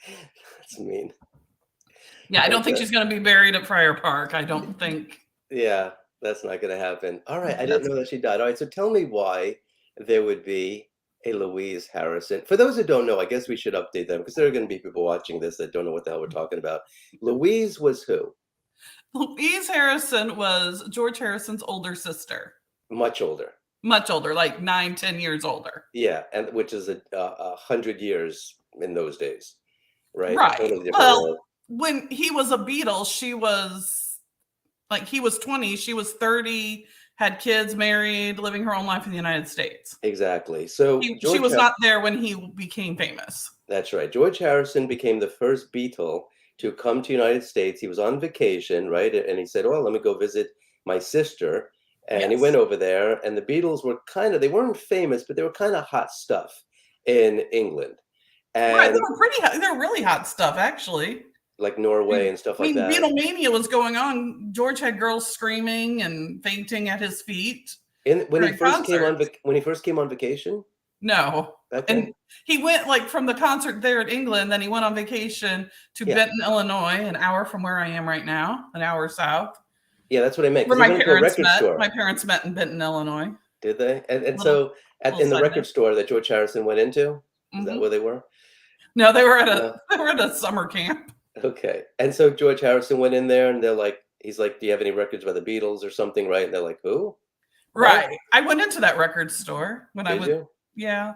That's mean. Yeah, I don't think she's going to be buried at Friar Park. I don't think. Yeah, that's not going to happen. All right, I didn't know that she died. All right, so tell me why there would be a Louise Harrison. For those who don't know, I guess we should update them because there are going to be people watching this that don't know what the hell we're talking about. Louise was who? Louise Harrison was George Harrison's older sister. Much older. Much older, like 9-10 years older. Yeah, and which is 100 years in those days, right? Right. Totally well, when he was a Beatle, she was like, he was 20, she was 30, had kids, married, living her own life in the United States. Exactly. So she was not there when he became famous. That's right. George Harrison became the first Beatle to come to the United States. He was on vacation, right? And he said, well, let me go visit my sister. And he went over there, and the Beatles were they weren't famous, but they were kind of hot stuff in England. And right, they were pretty hot. They were really hot stuff, actually. Like Norway and stuff like that. Beatlemania was going on. George had girls screaming and fainting at his feet. When he first came on vacation? No. Okay. And he went like from the concert there in England, then he went on vacation to Benton, Illinois, an hour from where I am right now, an hour south. Yeah, that's what I meant. Where my parents met. Store. My parents met in Benton, Illinois. Did they? And so in the record store that George Harrison went into, is that where they were? No, they were at a summer camp. Okay. And so George Harrison went in there, and he's like, do you have any records by the Beatles or something, right? And they're like, who? Right. What? I went into that record store when Did you? Yeah.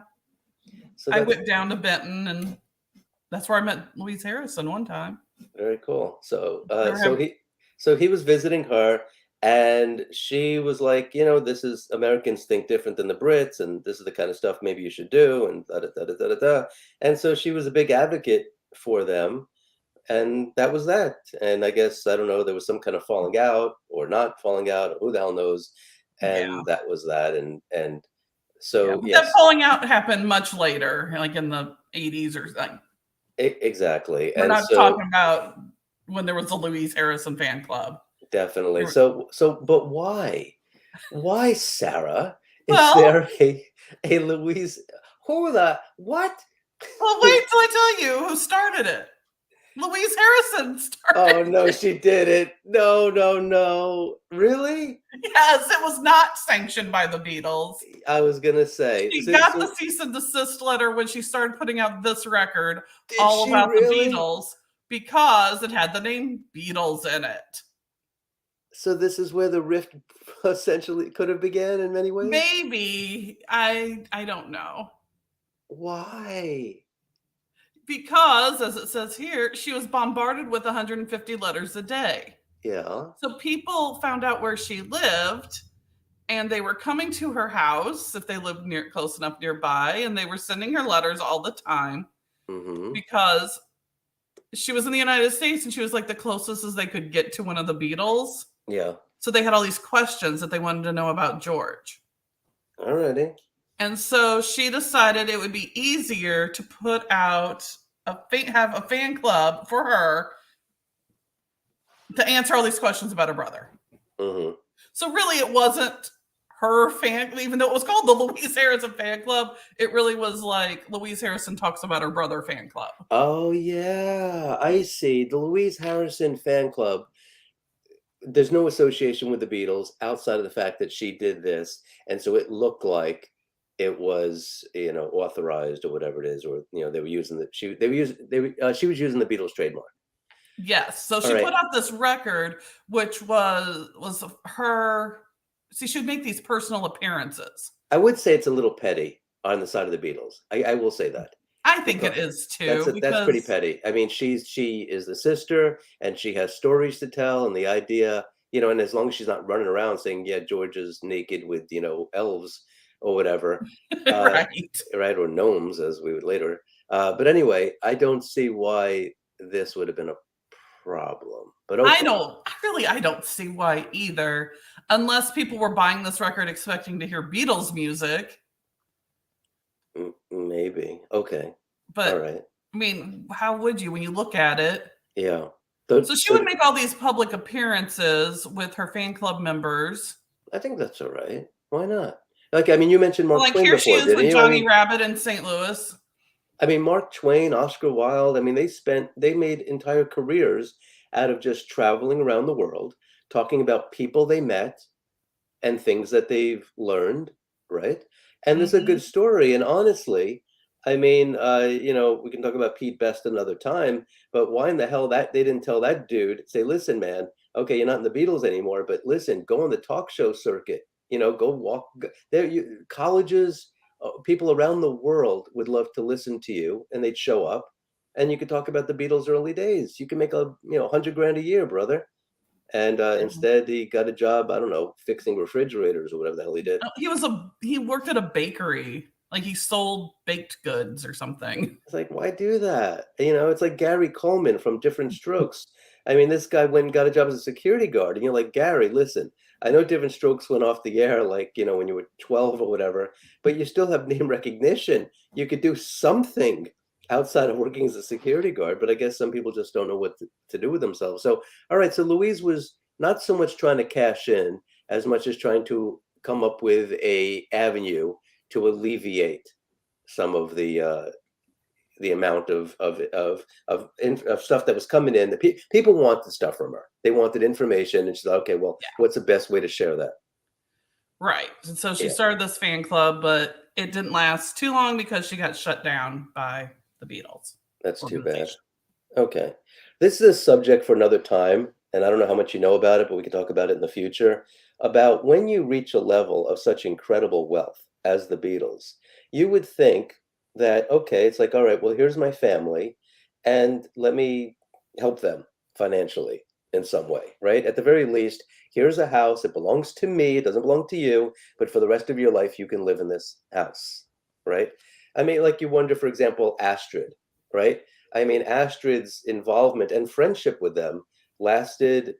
So I went down to Benton, and that's where I met Louise Harrison one time. Very cool. So he was visiting her, And she was like, this is Americans think different than the Brits, and this is the kind of stuff maybe you should do, and da da da da da da. Da. And so she was a big advocate for them, and that was that. And I guess I don't know, there was some kind of falling out or not falling out, or who the hell knows. Yeah. And that was that. And Yeah. so But that yes, falling out happened much later, like in the 80s or like exactly. we're And not so talking about when there was a Louise Harrison fan club. definitely. There- So but why? Why, Sarah, is Well, there a Louise? Who the what? well, wait till I tell you who started it. Louise Harrison Oh started no, it. she did it. No, no, no. Really? Yes, it was not sanctioned by the Beatles. I was gonna say. She So, got the so cease and desist letter when she started putting out this record did all she about the really? Beatles because it had the name Beatles in it. So this is where the rift essentially could have began in many ways? Maybe I don't know. Why? Because as it says here, she was bombarded with 150 letters a day. Yeah. So people found out where she lived and they were coming to her house if they lived near close enough nearby and they were sending her letters all the time Mm-hmm. because she was in the United States and she was like the closest as they could get to one of the Beatles. Yeah. So they had all these questions that they wanted to know about George. Alrighty. And so she decided it would be easier to put out have a fan club for her to answer all these questions about her brother. Mm-hmm. So really it wasn't her fan, even though it was called the Louise Harrison fan club, it really was like Louise Harrison talks about her brother fan club. Oh yeah, I see. The Louise Harrison fan club, there's no association with the Beatles outside of the fact that she did this, and so it looked like it was, authorized or whatever it is, or they were using the she they were using they were, she was using the Beatles trademark. Yes. So All she right, put out this record, which was her. See, she would make these personal appearances. I would say it's a little petty on the side of the Beatles. I will say that I think it because is that's too, that's pretty because petty. I mean, she is the sister, and she has stories to tell, and the idea, and as long as she's not running around saying, "Yeah, George is naked with elves or whatever," uh, right. right, or gnomes, as we would later. But anyway, I don't see why this would have been a problem. But okay, I don't see why either, unless people were buying this record expecting to hear Beatles music. maybe okay, all But right, I mean, how would you when you look at it? yeah. So she would So make all these public appearances with her fan club members. I think that's all right. Why not? Like, I mean, you mentioned Mark Like Twain here she before, is didn't with you? I Johnny mean, Rabbit in St. Louis. Mark Twain, Oscar Wilde. I mean, they made entire careers out of just traveling around the world, talking about people they met and things that they've learned, right? And this is a Hmm. good story. And honestly, I mean, we can talk about Pete Best another time, but why in the hell that they didn't tell that dude, say, listen, man, okay, you're not in the Beatles anymore, but listen, go on the talk show circuit, go walk there. You colleges, people around the world would love to listen to you, and they'd show up, and you could talk about the Beatles' early days. You can make 100 grand a year, brother. And instead, he got a job, I don't know, fixing refrigerators or whatever the hell he did. He worked at a bakery. Like he sold baked goods or something. It's like, why do that? It's like Gary Coleman from Different Strokes. I mean, this guy went and got a job as a security guard, and you're like, Gary, listen, I know Different Strokes went off the air, like, when you were 12 or whatever, but you still have name recognition. You could do something outside of working as a security guard, but I guess some people just don't know what to do with themselves. So, all right, so Louise was not so much trying to cash in as much as trying to come up with a avenue to alleviate some of the amount of stuff that was coming in. People wanted stuff from her. They wanted information, and she's like, okay, well, Yeah. what's the best way to share that? Right. And so she Yeah, started this fan club, but it didn't last too long because she got shut down by the Beatles that's too bad. organization. Okay, this is a subject for another time, and I don't know how much you know about it, but we can talk about it in the future. About when you reach a level of such incredible wealth as the Beatles, you would think that, okay, it's like, all right, well, here's my family, and let me help them financially. in some way, right? At the very least, here's a house. It belongs to me. It doesn't belong to you, but for the rest of your life, you can live in this house, right? I mean, like you wonder, for example, Astrid, right? I mean, Astrid's involvement and friendship with them lasted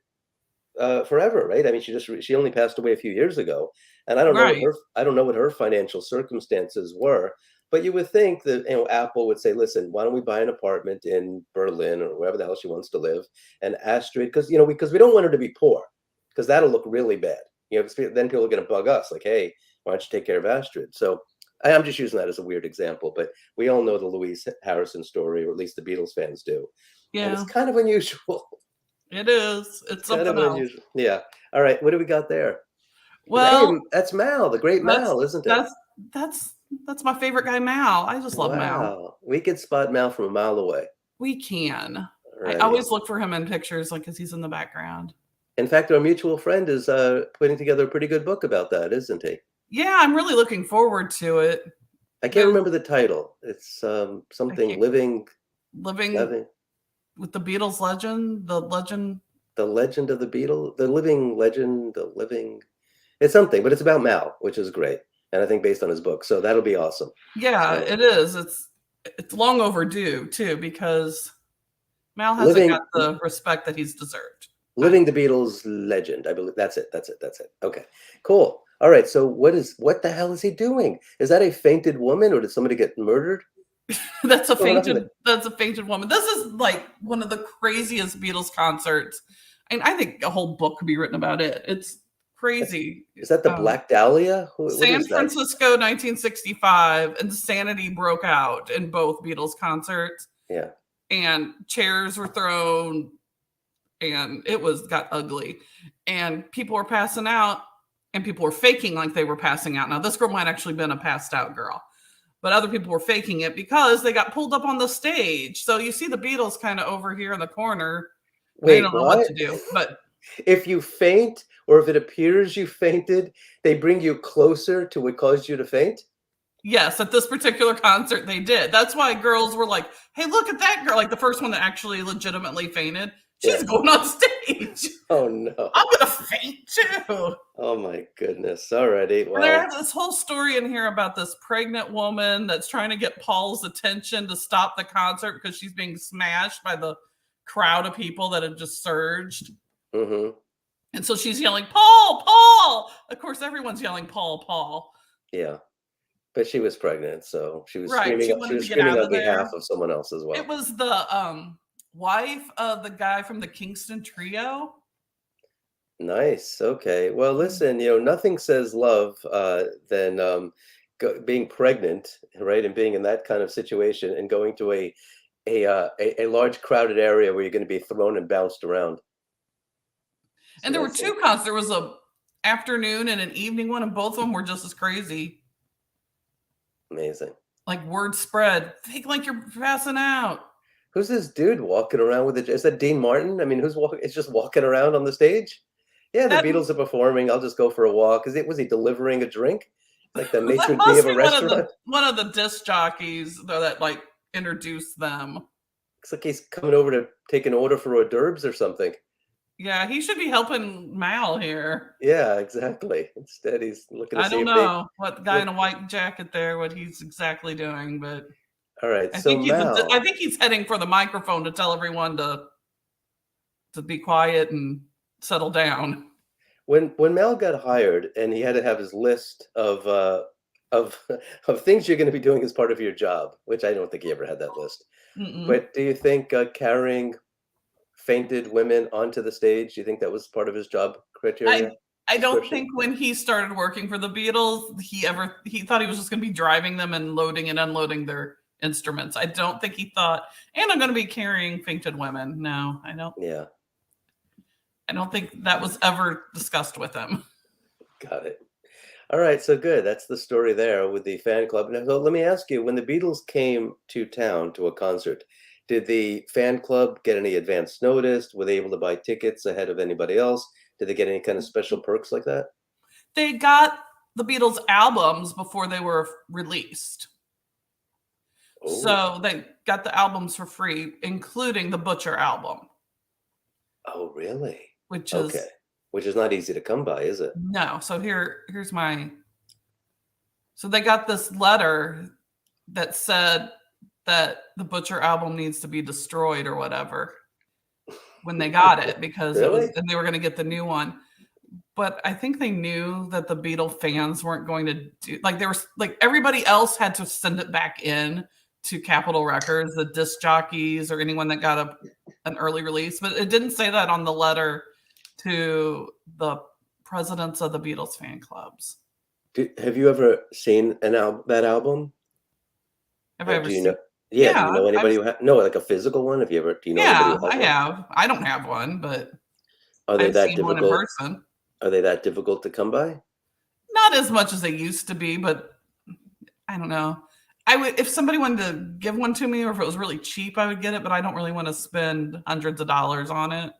forever, right? I mean, she only passed away a few years ago, and Right. I don't know what her financial circumstances were, but you would think that Apple would say, listen, why don't we buy an apartment in Berlin or wherever the hell she wants to live, and Astrid, because we don't want her to be poor, because that'll look really bad, then people are going to bug us like, hey, why don't you take care of Astrid? So I'm just using that as a weird example, but we all know the Louise Harrison story, or at least the Beatles fans do, and it's Yeah, kind of unusual. it is. It's It's kind of something else. unusual. Yeah. All right. What do we got there? Hey, Well, that's Mal, the great that's Mal, isn't it? that's that's that's my favorite guy, Mal. I just love Mal. Wow. We could spot Mal from a mile away. We can. I Alrighty. always look for him in pictures, like, because he's in the background. In fact, our mutual friend is putting together a pretty good book about that, isn't he? Yeah, I'm really looking forward to it. I can't They're remember the title. It's I something can't living living, with the Beatles legend. the legend of the Beatle, the living legend, the living. It's something, but it's about Mal, which is great, and I think based on his book, so that'll be awesome. Yeah, So it is. It's long overdue too because Mal hasn't got living the respect that he's deserved. Living the Beatles legend. I believe that's it. That's it. That's it. Okay. Cool. All right. So what the hell is he doing? Is that a fainted woman or did somebody get murdered? That's a What's going on fainted. there? That's a fainted woman. This is like one of the craziest Beatles concerts, and I think a whole book could be written about it. It's That's, crazy. is that the Black Dahlia? What San is that? Francisco, 1965, insanity broke out in both Beatles concerts, Yeah. and chairs were thrown, and it got ugly, and people were passing out, and people were faking like they were passing out. Now, this girl might actually been a passed out girl, but other people were faking it because they got pulled up on the stage. So you see the Beatles kind of over here in the corner. They Wait, don't know what what? to do, but If you faint or if it appears you fainted, they bring you closer to what caused you to faint? yes, at this particular concert, they did. That's why girls were like, hey, look at that girl. Like the first one that actually legitimately fainted. Yeah. She's going on stage. Oh no. I'm going to faint too. Oh my goodness. Alrighty. And there Well, has this whole story in here about this pregnant woman that's trying to get Paul's attention to stop the concert because she's being smashed by the crowd of people that had just surged. mm-hmm. And so she's yelling, Paul, Paul. Of course, everyone's yelling, Paul, Paul. Yeah. But she was pregnant, so Right. She she wanted was to get screaming out on of there. behalf of someone else as It well. was the wife of the guy from the Kingston Trio. Nice. Okay. Well, listen, nothing says love than being pregnant, right? And being in that kind of situation and going to a large crowded area where you're going to be thrown and bounced around. So And there were that's two concerts. There was a afternoon and an evening one, and both of them were just as crazy. amazing. Like word spread, fake like you're passing out. Who's this dude walking around with it? Is that Dean Martin? I mean, who's walking? It's just walking around on the stage. Yeah, the That Beatles are performing. I'll just go for a walk. Was he delivering a drink? Like the that maitre d' must of a be restaurant? one of the disc jockeys though that like introduced them. Looks like he's coming over to take an order for hors d'oeuvres or something. Yeah, he should be helping Mal here. Yeah, exactly. Instead, he's looking to I see don't if they know what guy in look. a white jacket there, what he's exactly doing, but All right, I so think Mal, he's heading for the microphone to tell everyone to be quiet and settle down. when Mal got hired and he had to have his list of of things you're going to be doing as part of your job, which I don't think he ever had that list. Mm-mm. But do you think carrying fainted women onto the stage, do you think that was part of his job criteria I don't description? think when he started working for the Beatles, he thought he was just going to be driving them and loading and unloading their instruments. I don't think he thought, and I'm going to be carrying fainted women. No, I don't. Yeah, I don't think that was ever discussed with him. got it. All right, so good. That's the story there with the fan club. Now, so let me ask you, when the Beatles came to town to a concert, did the fan club get any advance notice? Were they able to buy tickets ahead of anybody else? Did they get any kind of special perks like that? They got the Beatles albums before they were released. Oh, So they got the albums for free, including the Butcher album. Oh, really? which Okay. is Which is not easy to come by, is it? no. So here's my. So they got this letter that said that the Butcher album needs to be destroyed or whatever when they got it because it was, Really? and they were going to get the new one. But I think they knew that the Beatle fans weren't going to do like there was like everybody else had to send it back in to Capitol Records, the disc jockeys or anyone that got an early release. But it didn't say that on the letter to the presidents of the Beatles fan clubs. Have you ever seen that album? Have I ever Do you seen? know? Yeah, do Yeah, you know I've anybody who no, like a physical one? Have you ever? Do you know anybody yeah, who has I one? have. I don't have one, but Are they I've that seen one in difficult? person. Are they that difficult to come by? Not as much as they used to be, but I don't know. I would if somebody wanted to give one to me, or if it was really cheap, I would get it. But I don't really want to spend hundreds of dollars on it.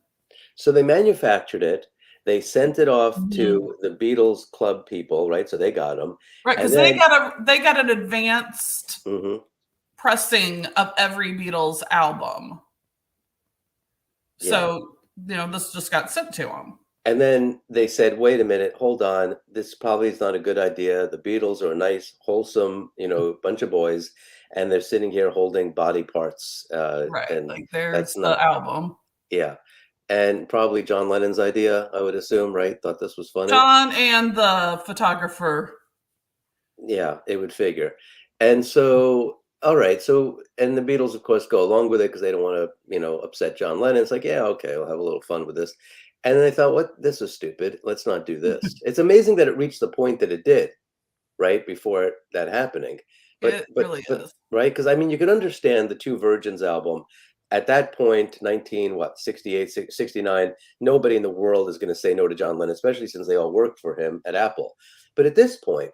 So they manufactured it. They sent it off Mhm. to the Beatles club people, right? So they got them, Right, and because then they got an advanced mhm, pressing of every Beatles album. yeah, So this just got sent to them. and then they said, "Wait a minute, hold on. This probably is not a good idea. The Beatles are a nice, wholesome, bunch of boys, and they're sitting here holding body parts, Right, and like that's there's the not, album. yeah." And probably John Lennon's idea, I would assume, right? Thought this was funny. John and the photographer. Yeah, it would figure. And so, all right. So, and the Beatles, of course, go along with it because they don't want to, upset John Lennon. It's like, yeah, okay, we'll have a little fun with this. And then they thought, what? This is stupid. Let's not do this. It's amazing that it reached the point that it did, right before that happening. But, It but, really but, is. right? Because I mean, you could understand the Two Virgins album at that point, 19, what, 68, 69. Nobody in the world is going to say no to John Lennon, especially since they all worked for him at Apple. But at this point,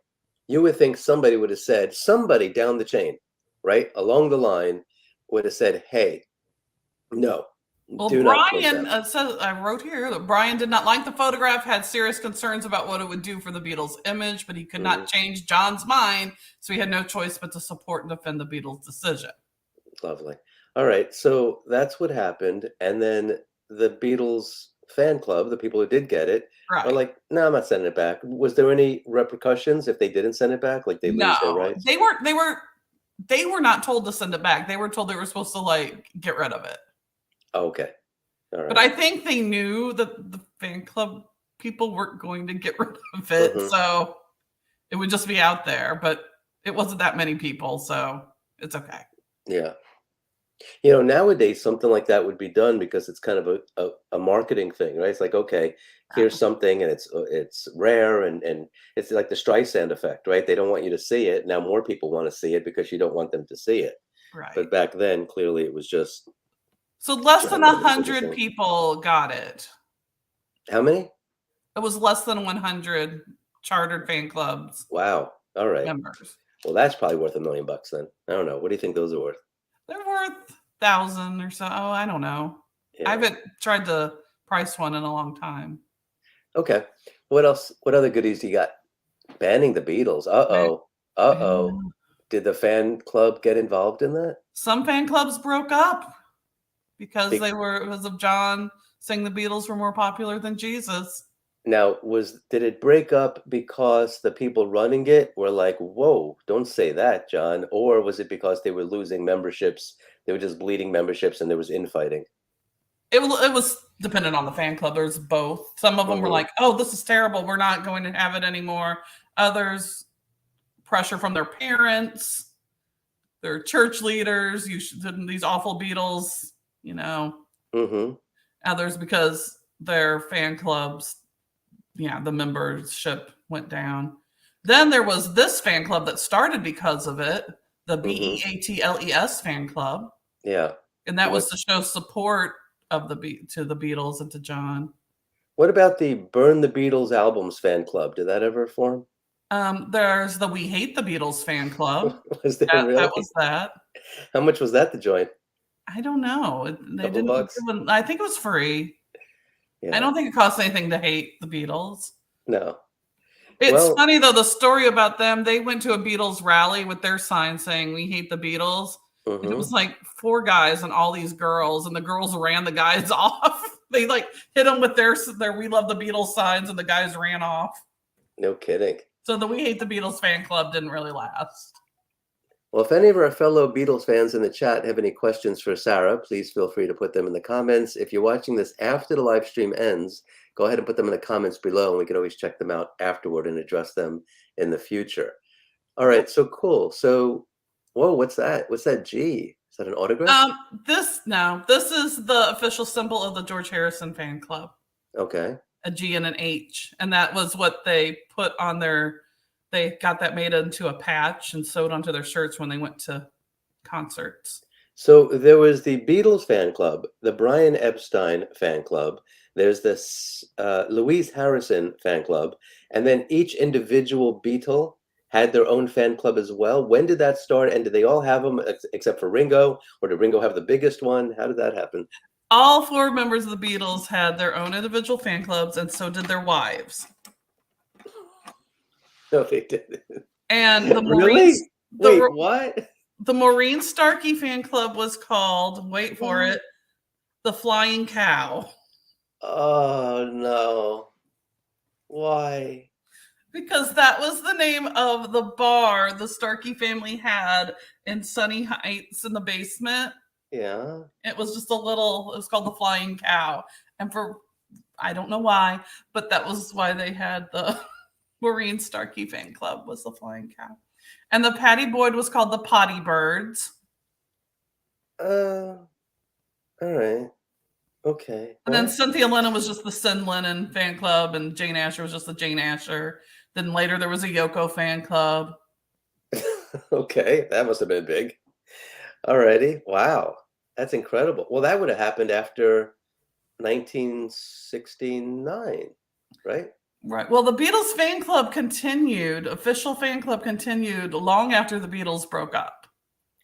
you would think somebody would have said, somebody down the chain, right, along the line, would have said, hey, no, Well, do not print Brian that. says I wrote here that Brian did not like the photograph, had serious concerns about what it would do for the Beatles' image, but he could Hmm. not change John's mind, so he had no choice but to support and defend the Beatles' decision. Lovely. All right. So that's what happened. And then the Beatles fan club, the people who did get it, are Right? like, no, I'm not sending it back. Was there any repercussions if they didn't send it back? Like they lose their No, rights? they were not told to send it back. They were told they were supposed to like get rid of it. Oh, okay. All But right. I think they knew that the fan club people weren't going to get rid of it, Hmm. so it would just be out there. But it wasn't that many people, so it's okay. Yeah. Nowadays something like that would be done because it's kind of a marketing thing, right? It's like, okay, here's something and it's rare and it's like the Streisand effect, right? They don't want you to see it. Now more people want to see it because you don't want them to see it. Right. But back then, clearly it was just So less than John a Lennon did his hundred thing. people got it. How many? It was less than 100 chartered fan clubs Wow. All right. members. Well, that's probably worth $1 million then. I don't know. What do you think those are worth? They're worth 1,000 or so. Oh, I don't know. I Yeah. haven't tried to price one in a long time. Okay. What else? What other goodies you got? Banning the Beatles. Right? Uh-oh. Uh-oh. And Did the fan club get involved in that? some fan clubs broke up because Be- they were because of John saying the Beatles were more popular than Jesus. Now, did it break up because the people running it were like, "Whoa, don't say that, John," or was it because they were losing memberships? They were just bleeding memberships, and there was infighting. It was dependent on the fan club. There's both. Some of them were Hmm. like, "Oh, this is terrible. We're not going to have it anymore." Others, pressure from their parents, their church leaders. You should these awful Beatles. You know. Hmm. Others because their fan clubs, yeah, the membership went down. Then there was this fan club that started because of it, the Hmm. Beatles fan club, Yeah. and that was What? to show support of to the Beatles and to John. What about the Burn the Beatles albums fan club? Did that ever form? There's the We Hate the Beatles fan club. Was there That was really? that. How much was that to join? I don't know. They Couple didn't. bucks? I think it was free. I Yeah. don't think it costs anything to hate the Beatles. No. It's Well. funny though, the story about them, they went to a Beatles rally with their sign saying we hate the Beatles. And it Hmm. was like four guys and all these girls, and the girls ran the guys off. They like hit them with their "We Love the Beatles" signs, and the guys ran off. No kidding. So the "We Hate the Beatles" fan club didn't really last. Well, if any of our fellow Beatles fans in the chat have any questions for Sarah, please feel free to put them in the comments. If you're watching this after the live stream ends, go ahead and put them in the comments below, and we can always check them out afterward and address them in the future. All right, so cool. So, whoa, what's that? What's that G? Is that an autograph? This is the official symbol of the George Harrison fan club. Okay. A G and an H, and that was what they put on their. They got that made into a patch and sewed onto their shirts when they went to concerts. So there was the Beatles fan club, the Brian Epstein fan club. There's this Louise Harrison fan club, and then each individual Beatle had their own fan club as well. When did that start? And did they all have them except for Ringo, or did Ringo have the biggest one? How did that happen? All 4 members of the Beatles had their own individual fan clubs, and so did their wives. No, they didn't. And the really? Wait, what? The Maureen Starkey fan club was called, wait for it, the Flying Cow. Oh, no. Why? Because that was the name of the bar the Starkey family had in Sunny Heights in the basement. Yeah. It was just it was called the Flying Cow. And I don't know why, but that was why they had the Maureen Starkey fan club, was the Flying Cow. And the Patty Boyd was called the Potty Birds. All right. Okay. And then Cynthia Lennon was just the Cyn Lennon fan club, and Jane Asher was just the Jane Asher. Then later there was a Yoko fan club. Okay, that must have been big. All righty. Wow. That's incredible. Well, that would have happened after 1969, right? Right. Well, the Beatles fan club continued, official fan club continued long after the Beatles broke up.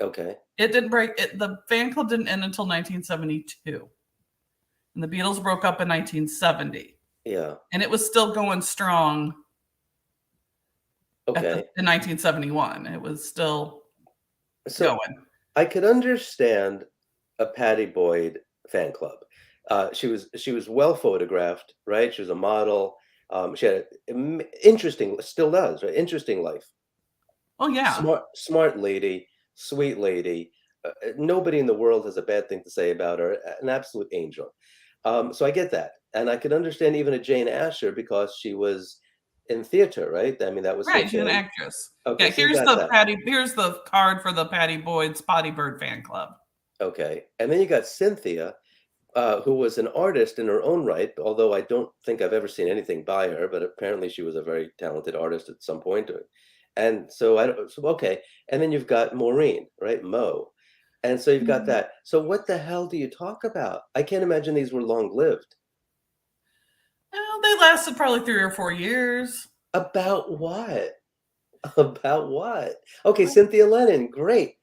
Okay. It didn't the fan club didn't end until 1972. And the Beatles broke up in 1970. Yeah. And it was still going strong. Okay. In 1971. It was still going. I could understand a Patty Boyd fan club. She was well photographed, right? She was a model. She had an interesting, still does, right? Interesting life. Oh yeah. Smart lady, sweet lady. Nobody in the world has a bad thing to say about her. An absolute angel. So I get that, and I could understand even a Jane Asher because she was in theater, right? I mean, that was right. She's an actress. Okay, yeah. so Here's the card for the Patty Boyd's Potty Bird fan club. Okay, and then you got Cynthia, who was an artist in her own right, although I don't think I've ever seen anything by her, but apparently she was a very talented artist at some point. And so okay, and then you've got Maureen, right? Mo. And so you've got that. So what the hell do you talk about? I can't imagine these were long-lived. Well, they lasted probably 3 or 4 years. About what? About what? Okay, Cynthia Lennon, great.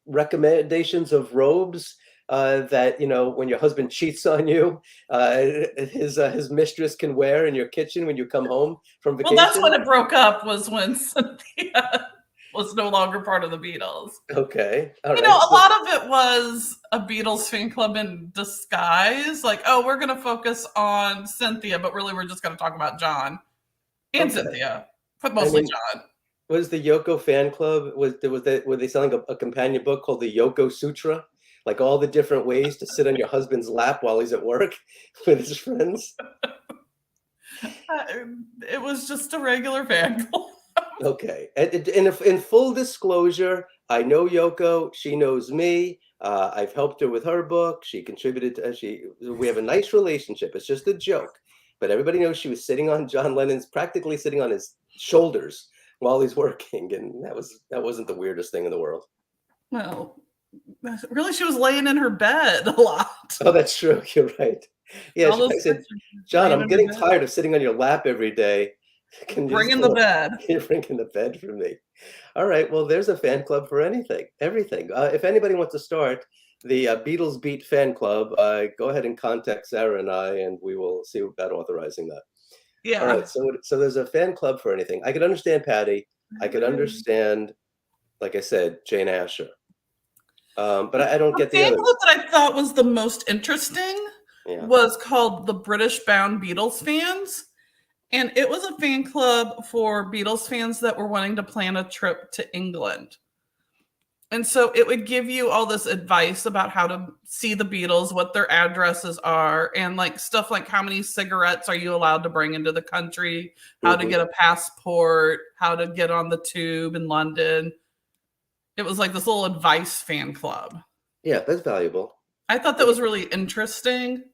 Recommendations of robes that, when your husband cheats on you, his mistress can wear in your kitchen when you come home from vacation. Well, that's when it broke up, was when Cynthia was no longer part of the Beatles. Okay. All right. A lot of it was a Beatles fan club in disguise. Like, oh, we're going to focus on Cynthia, but really we're just going to talk about John and Cynthia, but mostly John. Was the Yoko fan club, were they selling a companion book called the Yoko Sutra? Like all the different ways to sit on your husband's lap while he's at work with his friends? It was just a regular fan club. Okay. In full disclosure, I know Yoko. She knows me. I've helped her with her book. She contributed. We have a nice relationship. It's just a joke. But everybody knows she was practically sitting on his shoulders while he's working. And that wasn't the weirdest thing in the world. Well, really, she was laying in her bed a lot. Oh, that's true. You're right. Yeah, she said, John, I'm getting tired of sitting on your lap every day. Bring in the bed. You're bringing the bed for me. All right. Well, there's a fan club for everything. If anybody wants to start the Beatles Beat fan club, go ahead and contact Sarah and I, and we will see about authorizing that. Yeah. All right. So there's a fan club for anything. I could understand Patty. I could understand, like I said, Jane Asher. But I don't The get the fan club others. that I thought was the most interesting Yeah. was called the British Bound Beatles Fans. And it was a fan club for Beatles fans that were wanting to plan a trip to England. And so it would give you all this advice about how to see the Beatles, what their addresses are, and like stuff like how many cigarettes are you allowed to bring into the country, how to Hmm. get a passport, how to get on the tube in London. It was like this little advice fan club. Yeah, that's valuable. I thought that was really interesting.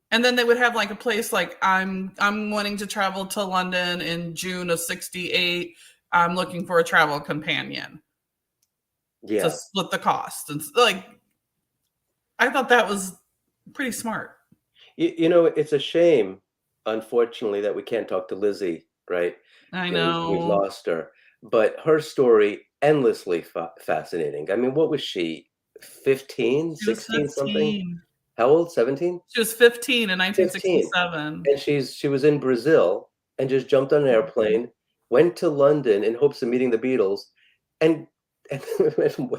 And then they would have like a place like I'm wanting to travel to London in June of 68. I'm looking for a travel companion to Yeah. split the cost. And like I thought that was pretty smart. It's a shame, unfortunately, that we can't talk to Lizzie, right? I We know. lost her, but her story endlessly fascinating. I mean, what was she? 15, She was 16, something? 15. How old? 17? She was 15 in 15. 1967. And she was in Brazil and just jumped on an airplane, went to London in hopes of meeting the Beatles, and and,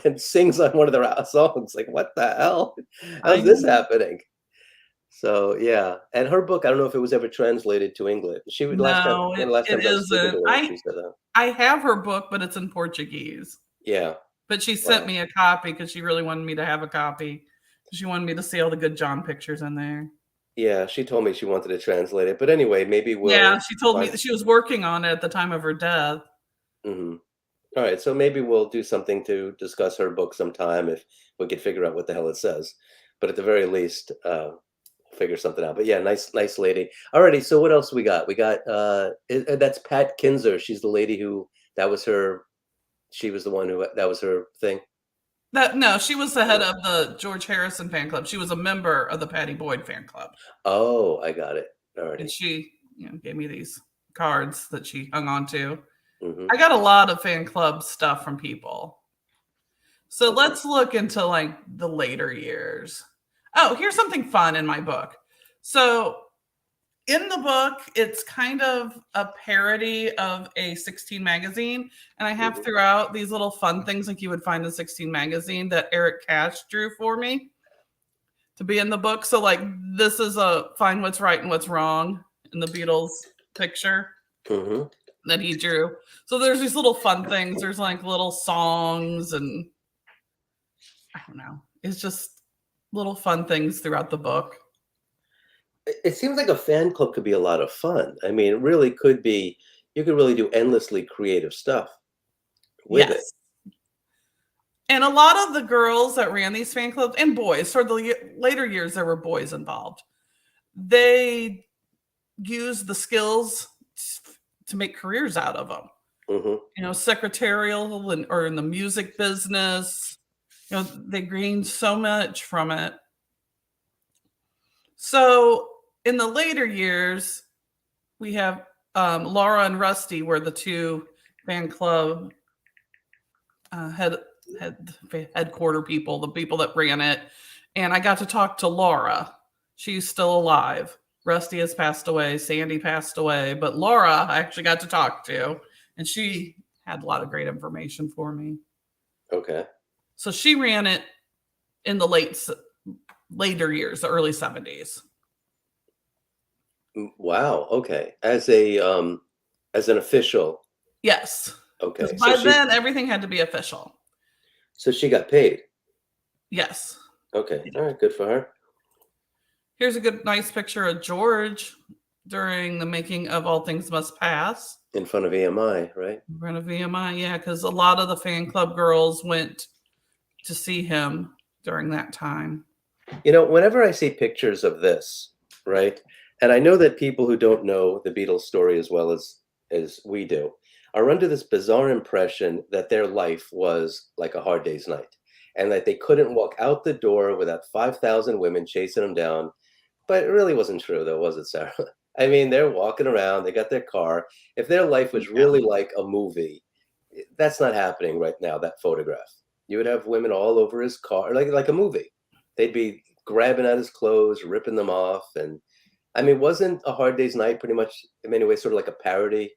and sings on one of their songs. Like, what the hell? I How's this know. happening? So yeah, and her book, I don't know if it was ever translated to English. She would last time No, one of the last it times I was speaking isn't. to her, she said that. I have her book, but it's in Portuguese. Yeah, But she sent wow. me a copy because she really wanted me to have a copy. She wanted me to see all the good John pictures in there. Yeah, she told me she wanted to translate it, but anyway, maybe Yeah, we'll she told me find. that she was working on it at the time of her death. Mhm. All right, so maybe we'll do something to discuss her book sometime if we could figure out what the hell it says. But at the very least, figure something out. But yeah, nice lady. Alrighty, so what else we got? We got that's Pat Kinzer. She's the lady who that was her. She was the one who that was her thing. That no, she was the head No. of the George Harrison fan club. She was a member of the Patty Boyd fan club, Oh, I got it. and Alrighty. she, gave me these cards that she hung on to. Mm-hmm. I got a lot of fan club stuff from people. So Okay. let's look into like the later years. Oh, here's something fun in my book. So in the book, it's kind of a parody of a 16 magazine. And I have Mm-hmm. throughout these little fun things like you would find in 16 magazine that Eric Cash drew for me to be in the book. So, like, this is a find what's right and what's wrong in the Beatles picture Mm-hmm. that he drew. So, there's these little fun things. There's like little songs, and I don't know. It's just little fun things throughout the book. It seems like a fan club could be a lot of fun. I mean, it really could be. You could really do endlessly creative stuff with it. Yes. And a lot of the girls that ran these fan clubs and boys, for the later years, there were boys involved. They used the skills to make careers out of them. Mm-hmm. Secretarial or in the music business. They gained so much from it. So in the later years, we have Laura and Rusty were the two fan club headquarter people, the people that ran it. And I got to talk to Laura. She's still alive. Rusty has passed away. Sandy passed away. But Laura, I actually got to talk to. And she had a lot of great information for me. Okay. So she ran it in the later years, the early 70s. Wow. Okay. As an official. Yes. Because Okay. by then, everything had to be official. So she got paid. Yes. Okay. All right. Good for her. Here's a nice picture of George during the making of All Things Must Pass. In front of EMI, right? In front of VMI, yeah, because a lot of the fan club girls went to see him during that time. Whenever I see pictures of this, right, and I know that people who don't know the Beatles story as well as we do are under this bizarre impression that their life was like a hard day's night, and that they couldn't walk out the door without 5,000 women chasing them down. But it really wasn't true, though, was it, Sarah? I mean, they're walking around, they got their car. If their life was Yeah. really like a movie, that's not happening right now, that photograph. You would have women all over his car, like a movie. They'd be grabbing at his clothes, ripping them off. And I mean, wasn't A Hard Day's Night pretty much, in many ways, sort of like a parody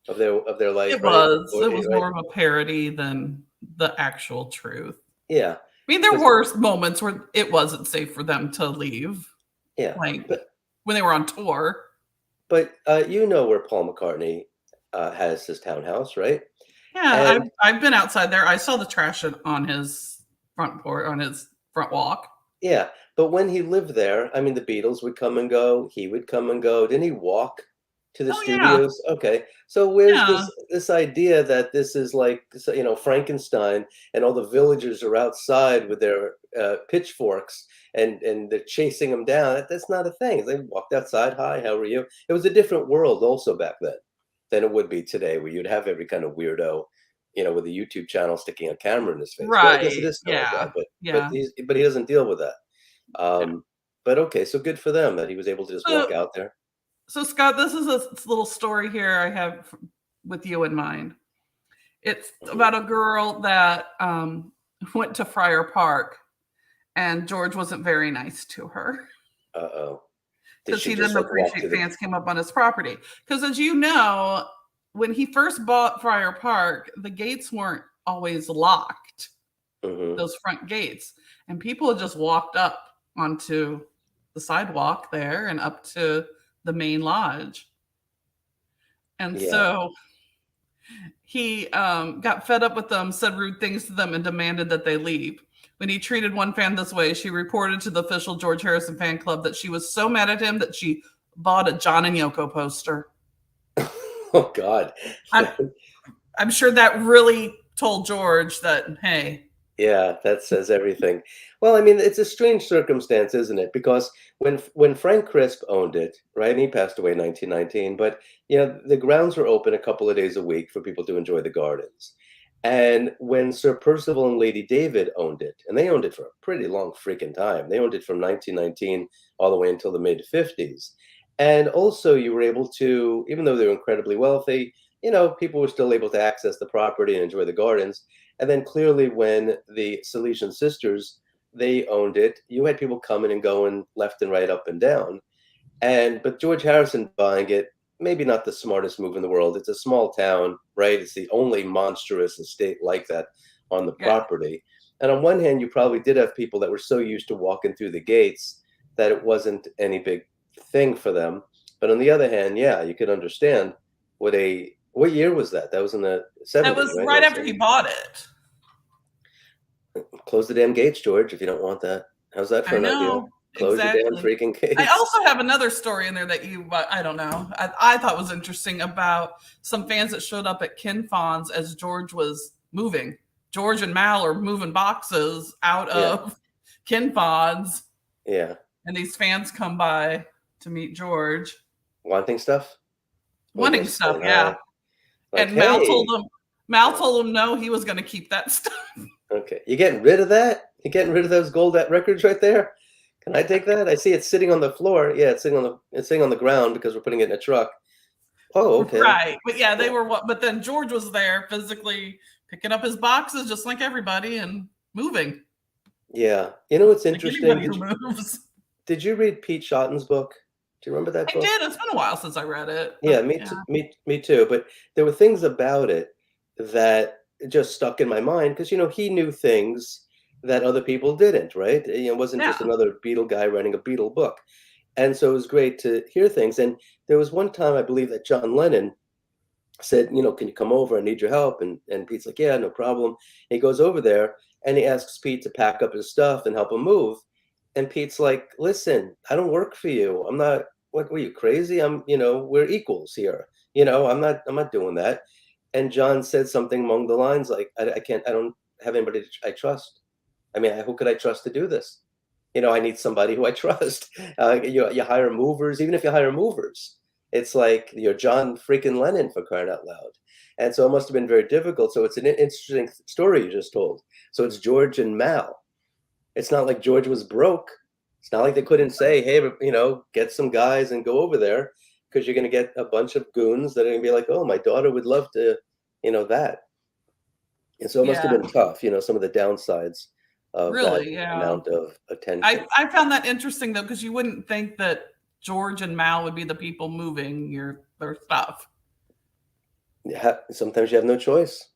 of their life, It right? was. Or, It was right? more of a parody than the actual truth. Yeah, I mean, there because were moments where it wasn't safe for them to leave, yeah, like but when they were on tour. you know where Paul McCartney has his townhouse, right? Yeah, And I've been outside there. I saw the trash on his front porch, on his front walk. yeah, but when he lived there, I mean, the Beatles would come and go. He would come and go. Didn't he walk to the Oh yeah, studios? Okay, so where's yeah, this idea that this is like Frankenstein and all the villagers are outside with their pitchforks and they're chasing him down? That's not a thing. They walked outside. Hi, how are you? It was a different world also back then than it would be today, where you'd have every kind of weirdo, with a YouTube channel sticking a camera in his face. Well, I guess it right. is still like that, Yeah, but yeah. he doesn't deal with that. Yeah. But okay, so good for them that he was able to just walk So, out there. so Scott, this is a little story here I have with you in mind. It's Mhm. about a girl that went to Friar Park, and George wasn't very nice to her Uh-oh. Did because she he just didn't like walk to appreciate the fans came up on his property. Because as you know, when he first bought Friar Park, the gates weren't always locked, hmm those front gates, and people had just walked up onto the sidewalk there and up to the main lodge. And Yeah. so he got fed up with them, said rude things to them, and demanded that they leave. When he treated one fan this way, she reported to the official George Harrison fan club that she was so mad at him that she bought a John and Yoko poster. Oh God. I'm, I'm sure that really told George that, hey, Yeah, that says everything. Well, I mean, it's a strange circumstance, isn't it? Because when Frank Crisp owned it, right, and he passed away in 1919, but the grounds were open a couple of days a week for people to enjoy the gardens. And when Sir Percival and Lady David owned it, and they owned it for a pretty long freaking time. They owned it from 1919 all the way until the mid 50s. And also you were able to, even though they were incredibly wealthy, people were still able to access the property and enjoy the gardens. And then clearly, when the Salesian sisters they owned it, you had people coming and going left and right, up and down. But George Harrison buying it, maybe not the smartest move in the world. It's a small town, right? It's the only monstrous estate like that on the yeah, property. And on one hand, you probably did have people that were so used to walking through the gates that it wasn't any big thing for them. But on the other hand, yeah, you could understand what year was that? That was in the that 70s, was right? right after he bought it. Close the damn gates, George, if you don't want that. How's that for I an idea? know, Close your damn exactly. freaking I gates. also have another story in there that I don't know, I thought was interesting about some fans that showed up at Ken Fon's as George was moving. George and Mal are moving boxes out Yeah, of Ken Fon's, yeah. and these fans come by to meet George, Wanting stuff? Or wanting just stuff. saying Yeah, hi? Like, and Mal told hey, him. Mal yeah, told him no, he was going to keep that stuff. okay. You getting rid of that? You getting rid of those gold records right there? Can I take that? I see it's sitting on the floor. Yeah, it's sitting on the ground because we're putting it in a truck. Oh, okay. Right, but yeah, they Yeah. were what. But then George was there physically picking up his boxes just like everybody and moving. Yeah. You know what's Like interesting? anybody Did who you moves. did you read Pete Shotton's book? Do you remember that I book? did. It's been a while since I read it, Yeah, but me yeah. too, me too. But there were things about it that just stuck in my mind because he knew things that other people didn't, right? It wasn't Yeah. just another Beatle guy writing a Beatle book, and so it was great to hear things. And there was one time I believe that John Lennon said, "Can you come over? I need your help." And Pete's like, "Yeah, no problem." And he goes over there and he asks Pete to pack up his stuff and help him move. And Pete's like, "Listen, I don't work for you. I'm not. What were you crazy? We're equals here. I'm not doing that." And John said something along the lines like, I can't. I don't have anybody I trust. I mean, who could I trust to do this? I need somebody who I trust. You hire movers, even if you hire movers, it's like you're John freaking Lennon for crying out loud. And so it must have been very difficult. So it's an interesting story you just told. So it's George and Mal. It's not like George was broke. It's not like they couldn't say, hey, get some guys and go over there because you're going to get a bunch of goons that are going to be like, oh, my daughter would love to, that. And so it must have Yeah. been tough, some of the downsides of that Really. Yeah. amount of I, attention. I found that interesting though, because you wouldn't think that George and Mal would be the people moving their stuff. Sometimes you have no choice.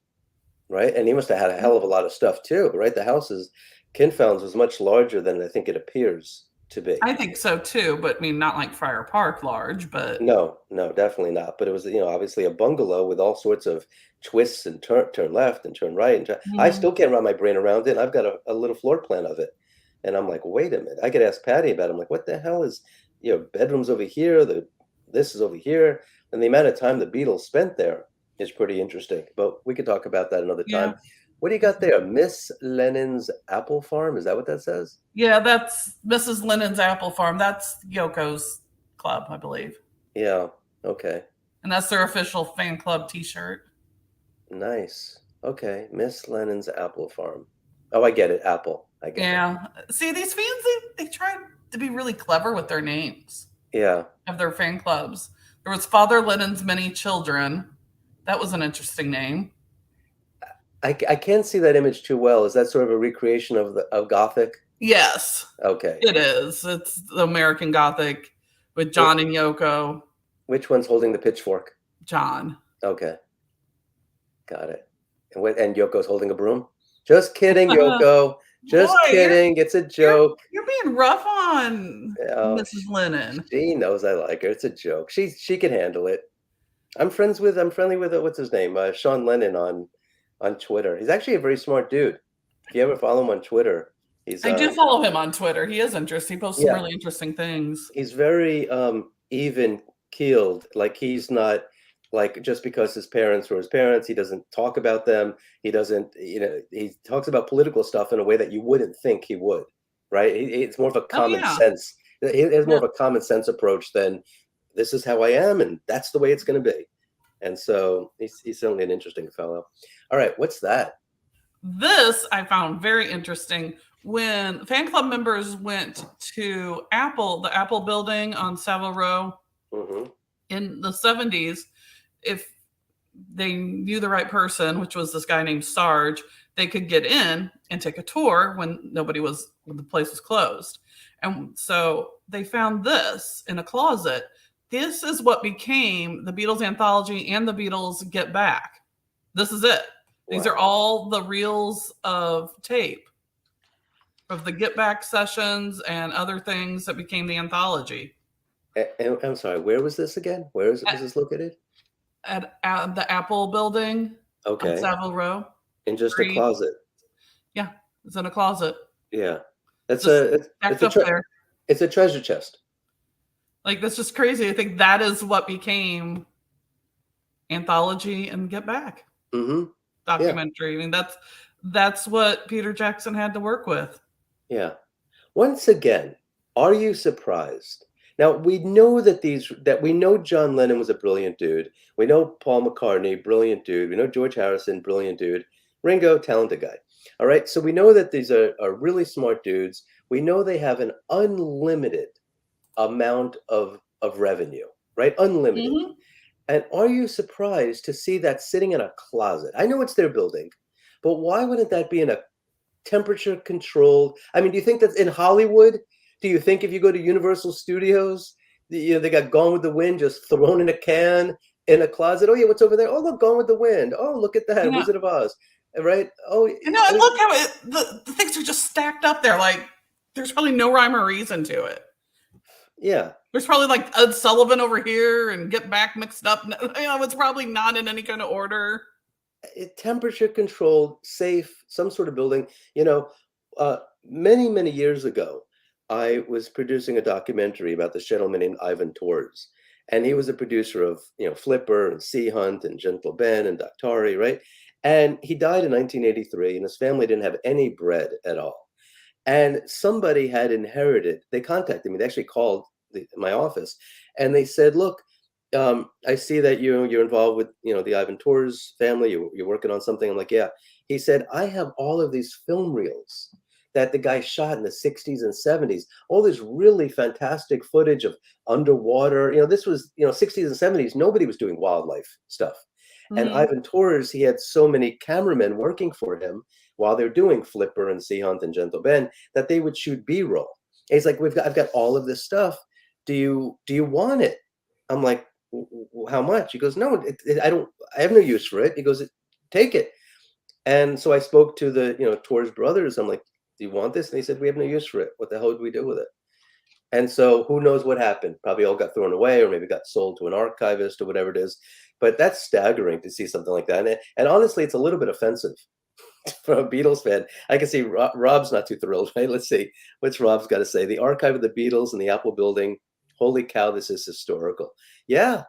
right? And he must have had a hell of a lot of stuff too, right? The house is Kinfound's was much larger than I think it appears to be. I think so too, but I mean, not like Friar Park large, but No, no, definitely not. But it was, obviously a bungalow with all sorts of twists and turn left and turn right. And I Mhm. still can't wrap my brain around it. I've got a little floor plan of it. And I'm like, wait a minute. I could ask Patty about it. I'm like, what the hell is, bedrooms over here, this is over here. And the amount of time the Beatles spent there is pretty interesting. But we could talk about that another Yeah. time. What do you got there? Miss Lennon's Apple Farm? Is that what that says? Yeah, that's Mrs. Lennon's Apple Farm. That's Yoko's club, I believe. Yeah. Okay. And that's their official fan club t-shirt. Nice. Okay, Miss Lennon's Apple Farm. Oh, I get it. Apple. I get it. Yeah. See, these fans, they try to be really clever with their names Yeah. of their fan clubs. There was Father Lennon's Many Children. That was an interesting name. I can't see that image too well. Is that sort of a recreation of Gothic? Yes, Okay. it is. It's the American Gothic with Wh- John and Yoko. Which one's holding the pitchfork? John. Okay, got it. And Yoko's holding a broom? Just kidding, Yoko. Boy, Just kidding. It's a you're joke. you're being rough on Oh, Mrs. Lennon. she knows I like her. It's a joke. She can handle it. I'm friendly with what's his name? Sean Lennon on Twitter. He's actually a very smart dude. If you ever follow him on Twitter, he's I do follow him on Twitter. He is interesting. He posts some yeah, really interesting things. he's very even keeled. Like he's not like just because his parents were his parents, he doesn't talk about them. He doesn't, he talks about political stuff in a way that you wouldn't think he would, right? It's more of a Oh common yeah, sense. He has more yeah. of a common sense approach than this is how I am and that's the way it's going to be. And so he's certainly an interesting fellow. All right, what's that? This I found very interesting. When fan club members went to the Apple building on Savile Row Hmm. in the 70s, if they knew the right person, which was this guy named Sarge, they could get in and take a tour when the place was closed. And so they found this in a closet. This is what became the Beatles anthology and the Beatles Get Back. This is it. These are Wow. all the reels of tape of the Get Back sessions and other things that became the anthology And I'm sorry, where was this again? Was this located? at the Apple building on Okay, Savile Row. in just a Three, closet. yeah, it's in a closet, Yeah, that's just a it's stacked a up tre- there. it's a treasure chest. Like that's just crazy. I think that is what became anthology and Get Back Hmm. Yeah, documentary. I mean, that's what Peter Jackson had to work with. yeah. Once again, are you surprised? Now we know John Lennon was a brilliant dude. We know Paul McCartney, brilliant dude. We know George Harrison, brilliant dude. Ringo, talented guy. All right, so we know that these are really smart dudes. We know they have an unlimited amount of revenue, right? Unlimited. Hmm. And are you surprised to see that sitting in a closet? I know it's their building, but why wouldn't that be in a temperature controlled? I mean, do you think that's in Hollywood? Do you think if you go to Universal Studios, they got Gone with the Wind just thrown in a can in a closet? Oh yeah, what's over there? Oh look, Gone with the Wind. Oh look at that, Yeah, Wizard of Oz. Right? Oh, I and mean, look how the things are just stacked up there. Like there's probably no rhyme or reason to it. yeah. There's probably like Ed Sullivan over here and Get Back mixed up. It's probably not in any kind of order. Temperature controlled, safe, some sort of building. Many years ago, I was producing a documentary about this gentleman named Ivan Tors, and he was a producer of Flipper and Sea Hunt and Gentle Ben and Daktari, right? And he died in 1983, and his family didn't have any bread at all. And somebody had inherited. They contacted me. They actually called my office, and they said, "Look, I see that you're involved with the Ivan Tors family. You're working on something." I'm like, "Yeah." He said, "I have all of these film reels that the guy shot in the 60s and 70s. All this really fantastic footage of underwater. This was 60s and 70s. Nobody was doing wildlife stuff." And Hmm. Ivan Tors, he had so many cameramen working for him while they're doing Flipper and Sea Hunt and Gentle Ben that they would shoot B-roll. And he's like, I've got all of this stuff. Do you want it?" I'm like, How much?" He goes, "No, I don't. I have no use for it." He goes, "Take it." And so I spoke to the, Tours brothers. I'm like, do you want this? And they said, we have no use for it. What the hell do we do with it? And so who knows what happened? Probably all got thrown away or maybe got sold to an archivist or whatever it is. But that's staggering to see something like that. And honestly, it's a little bit offensive from a Beatles fan. I can see Rob's not too thrilled, right? Let's see. What's Rob's got to say? The archive of the Beatles in the Apple building. Holy cow, this is historical. Yeah.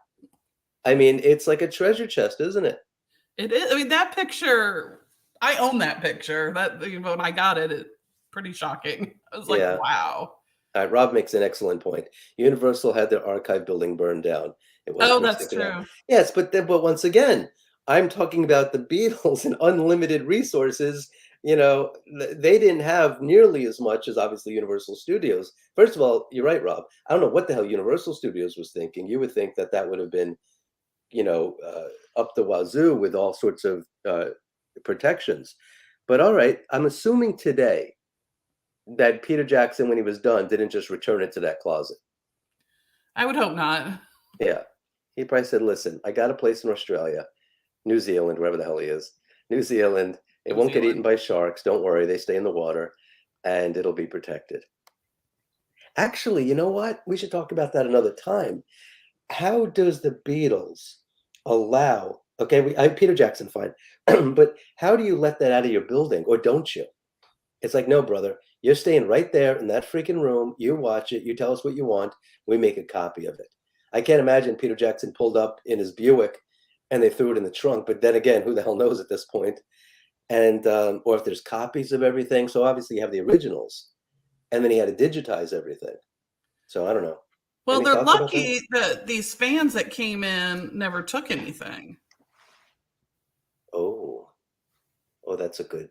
I mean, it's like a treasure chest, isn't it? It is. I mean, that picture, I own that picture. That when I got it, it's pretty shocking. I was like, Yeah. wow. Rob makes an excellent point. Universal had their archive building burned down. It wasn't Oh, worth that's sticking out. true. Yes, but once again, I'm talking about the Beatles and unlimited resources. They didn't have nearly as much as obviously Universal Studios. First of all, you're right, Rob. I don't know what the hell Universal Studios was thinking. You would think that that would have been, up the wazoo with all sorts of protections. But all right, I'm assuming today that Peter Jackson, when he was done, didn't just return it to that closet. I would hope not. Yeah. He probably said, listen, I got a place in Australia, New Zealand, wherever the hell he is. New Zealand. It New won't get Zealand. eaten by sharks. Don't worry. They stay in the water and it'll be protected. Actually, you know what? We should talk about that another time. How does the Beatles allow, okay, Peter Jackson, fine, but how do you let that out of your building or don't you? It's like, no, brother, you're staying right there in that freaking room. You watch it. You tell us what you want. We make a copy of it. I can't imagine Peter Jackson pulled up in his Buick and they threw it in the trunk. But then again, who the hell knows at this point? And or if there's copies of everything. So obviously you have the originals, and then he had to digitize everything. So I don't know. Well, Any they're thoughts about that? lucky that these fans that came in never took anything. Oh, oh, that's a good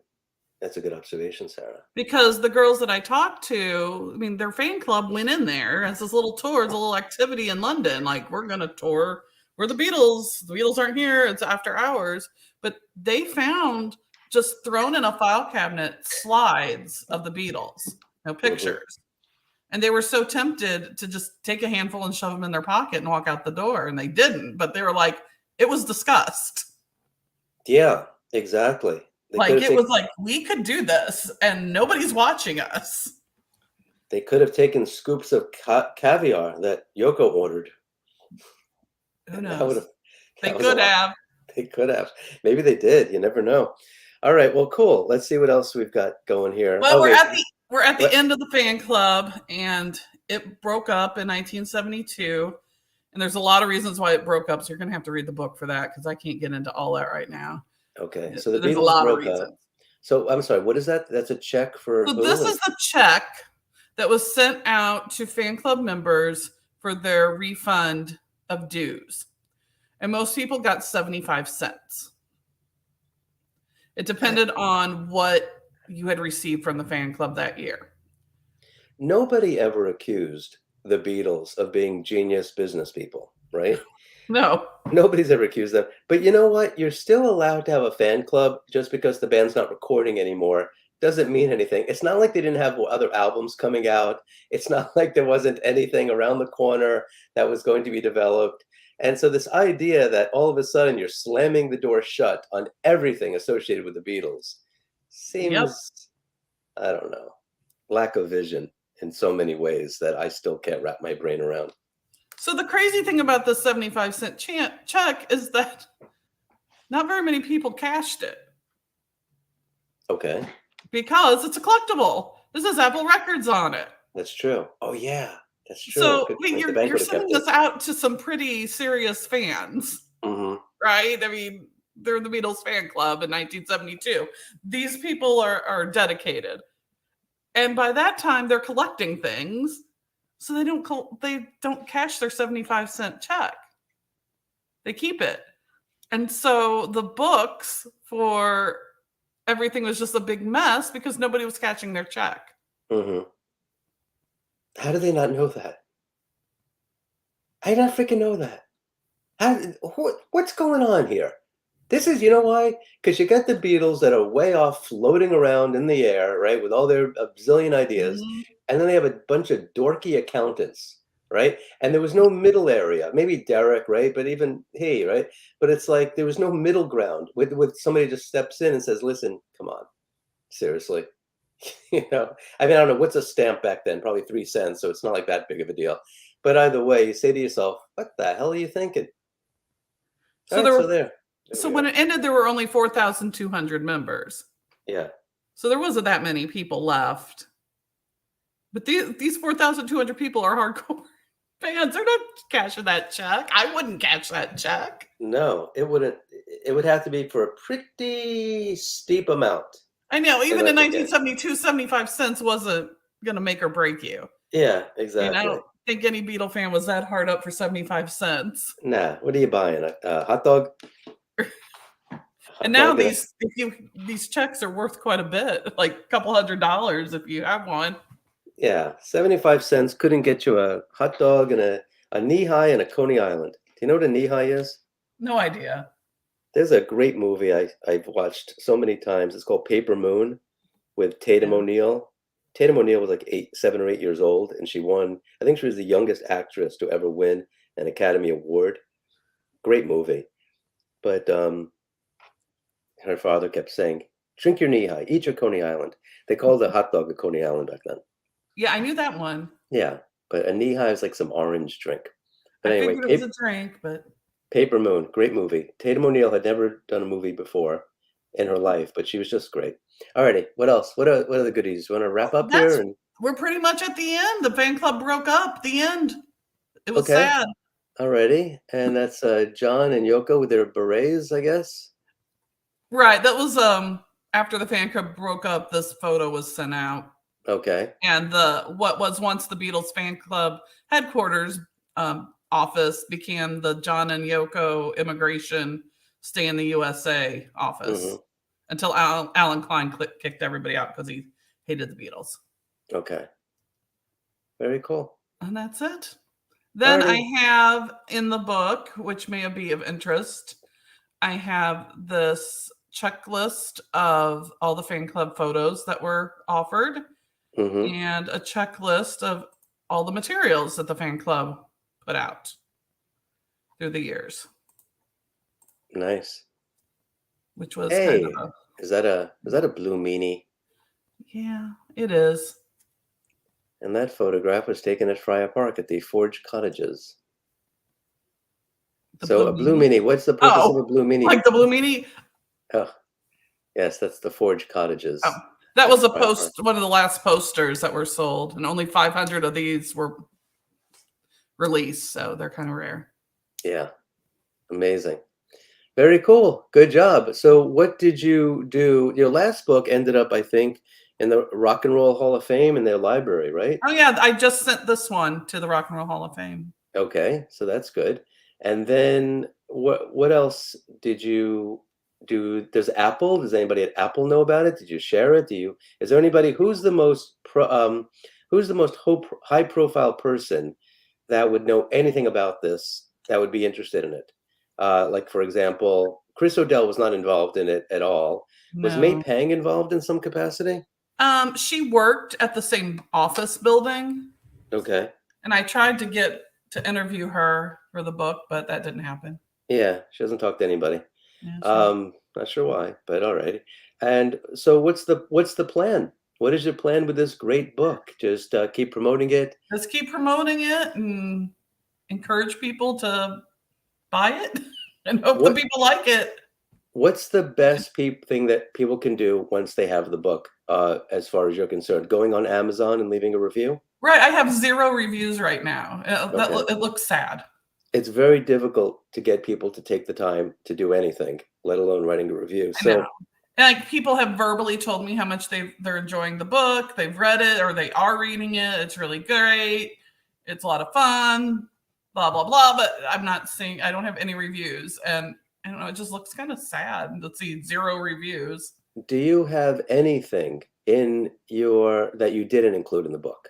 observation, Sarah. Because the girls that I talked to, I mean, their fan club went in there as this little tour, it's a little activity in London. Like, we're going to tour. We're the Beatles. The Beatles aren't here. It's after hours. But they found just thrown in a file cabinet slides of the Beatles, pictures. And they were so tempted to just take a handful and shove them in their pocket and walk out the door. And they didn't. But they were like, it was discussed. Yeah, exactly. Like, it was like, we could do this and nobody's watching us. They could have taken scoops of caviar that Yoko ordered. Who knows? They That could have. They could have. Maybe they did. You never know. All right. Well, cool. Let's see what else we've got going here. Well, we're at the end of the fan club, and it broke up in 1972. And there's a lot of reasons why it broke up. So you're going to have to read the book for that because I can't get into all that right now. Okay. So the there's Beatles a lot broke of reasons. up. So I'm sorry. What is that? That's a check for. So this is the check that was sent out to fan club members for their refund of dues. And most people got 75 cents. It depended on what you had received from the fan club that year. Nobody ever accused the Beatles of being genius business people, right? No. Nobody's ever accused them. But you know what? You're still allowed to have a fan club just because the band's not recording anymore. Doesn't mean anything. It's not like they didn't have other albums coming out. It's not like there wasn't anything around the corner that was going to be developed. And so this idea that all of a sudden you're slamming the door shut on everything associated with the Beatles seems, I don't know, lack of vision in so many ways that I still can't wrap my brain around. So the crazy thing about the 75-cent check is that not very many people cashed it. Okay. Because it's a collectible. This has Apple Records on it. That's true. Oh, yeah. That's true. So I mean, you're sending this out to some pretty serious fans, right? I mean, they're the Beatles fan club in 1972. These people are dedicated. And by that time, they're collecting things. So they don't cash their 75-cent check. They keep it. And so the books for everything was just a big mess because nobody was cashing their check. How do they not know that? I don't freaking know that. What's going on here? This is, you know why? Because you got the Beatles that are way off floating around in the air, right, with all their bazillion ideas. And then they have a bunch of dorky accountants, right? And there was no middle area. Maybe Derek, right? But even he, right? But it's like there was no middle ground with somebody just steps in and says, "Listen, come on, seriously." I mean, I don't know what's a stamp back then, probably 3 cents, so it's not like that big of a deal. But either way, you say to yourself, "What the hell are you thinking?" All So right, there so were there so we when go. it ended, there were only 4,200 members. Yeah. So there wasn't that many people left. But these 4,200 people are hardcore fans. They're not cashing that check. I wouldn't cash that check. No, it wouldn't. It would have to be for a pretty steep amount I know, in even order in to get. 1972, 75 cents wasn't going to make or break you. Yeah, And I exactly. don't think any Beatle fan was that hard up for 75 cents. Nah, what are you buying? A hot dog? And Hot now dog and a these checks are worth quite a bit, like a couple $100 if you have one. yeah, 75 cents couldn't get you a hot dog and a knee high and a Coney Island. Do you know what a knee high is? No idea. There's a great movie I've watched so many times. It's called Paper Moon with Tatum Yeah. O'Neal. Tatum O'Neal was like 7 or 8 years old, and she won. I think she was the youngest actress to ever win an Academy Award. Great movie. But her father kept saying, "Drink your knee high, eat your Coney Island." They called a hot dog a Coney Island back then. Yeah, I knew that one. Yeah, but a knee high is like some orange drink. But I anyway, figured it was a drink, but Paper Moon, great movie. Tatum O'Neal had never done a movie before in her life, but she was just great. Alrighty, what else? What are the goodies? You want to wrap up here? that's And we're pretty much at the end. The fan club broke up. The end. It was okay, sad. alrighty, and that's John and Yoko with their berets, I guess. Right. That was after the fan club broke up, this photo was sent out. Okay. And the what was once the Beatles fan club headquarters office became the John and Yoko immigration stay in the USA Mm-hmm. office until Alan Klein kicked everybody out because he hated the Beatles. Okay. Very cool. And that's it. Then I Alrighty. have in the book, which may be of interest, I have this checklist of all the fan club photos that were offered Mm-hmm. and a checklist of all the materials that the fan club put out through the years, Nice. which was kind of Hey, is that a blue meanie? yeah, it is. And that photograph was taken at Friar Park at the Forge Cottages. The So blue a blue meanie. meanie, what's the purpose of Oh, a blue meanie? like the blue meanie. Oh, yes, that's the Forge Oh, Cottages that at was a Friar Park. one of the last posters that were sold, and only 500 of these were released, so they're kind of rare. Yeah, amazing. Very cool. Good job. So what did you do? Your last book ended up, I think, in the Rock and Roll Hall of Fame in their library, right? Oh yeah, I just sent this one to the Rock and Roll Hall of Fame. Okay, so that's good. And then what else did you do? Does Apple, does anybody at Apple know about it? Did you share it? Is there anybody who's the most high profile person that would know anything about this that would be interested in it? Like for example, Chris O'Dell was not involved in it at all. Was May No. Pang involved in some capacity? She worked at the same office building, Okay. and I tried to get to interview her for the book, but that didn't happen. Yeah, she doesn't talk to anybody. Yeah, she, Not sure why, but all right. And so what's the plan? What is your plan with this great book? Just keep promoting it. just keep promoting it and encourage people to buy it and hope the What people like it. what's the best thing that people can do once they have the book, as far as you're concerned? Going on Amazon and leaving a review? Right, I have 0 reviews right now. Okay. It looks sad. It's very difficult to get people to take the time to do anything, let alone writing a review. I know. So And like people have verbally told me how much they're enjoying the book, they've read it, or they are reading it. It's really great. It's a lot of fun. Blah blah blah. But I'm not seeing. I don't have any reviews, and I don't know. It just looks kind of sad to see 0 reviews. do you have anything in your that you didn't include in the book?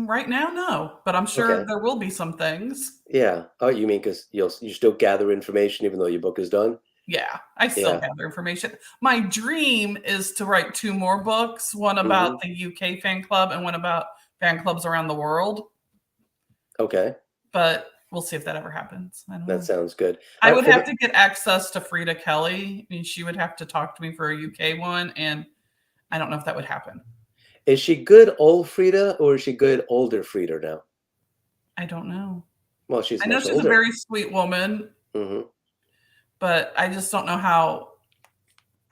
Right now, no, but I'm sure Okay. there will be some things. Yeah. Oh, you mean because you still gather information even though your book is done? Yeah, I still Yeah. gather information. My dream is to write 2 more books, one about Hmm. the UK fan club and one about fan clubs around the world. Okay, But we'll see if that ever happens. I don't that know. sounds good. I would For have the to get access to Frida Kelly. I mean, she would have to talk to me for a UK one, and I don't know if that would happen. Is she good old Frida or is she good older Frida now? I don't know. Well, she's I know much she's a older. very sweet woman, Hmm. but I just don't know how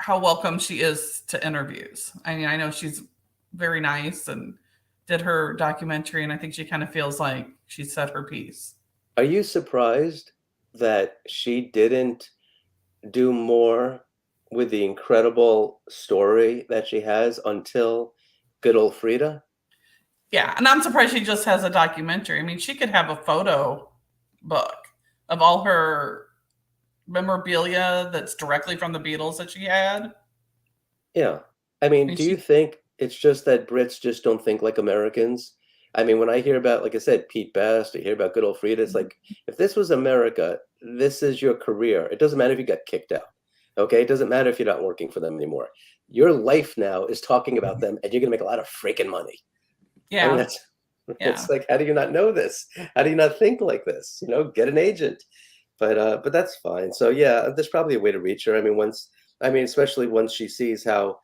welcome she is to interviews. I mean, I know she's very nice and did her documentary, and I think she kind of feels like she said her piece. Are you surprised that she didn't do more with the incredible story that she has until good old Frida? Yeah, and I'm surprised she just has a documentary. I mean, she could have a photo book of all her memorabilia that's directly from the Beatles that she had. Yeah. I mean, And do you she think it's just that Brits just don't think like Americans? I mean, when I hear about, like I said, Pete Best, I hear about good old Frida, it's like, if this was America, this is your career. It doesn't matter if you got kicked out. Okay. It doesn't matter if you're not working for them anymore. Your life now is talking about them and you're going to make a lot of freaking money. I mean, yeah, that's, yeah. it's like, how do you not know this? How do you not think like this? Get an agent. But that's fine. So yeah, there's probably a way to reach her. I mean, especially once she sees how,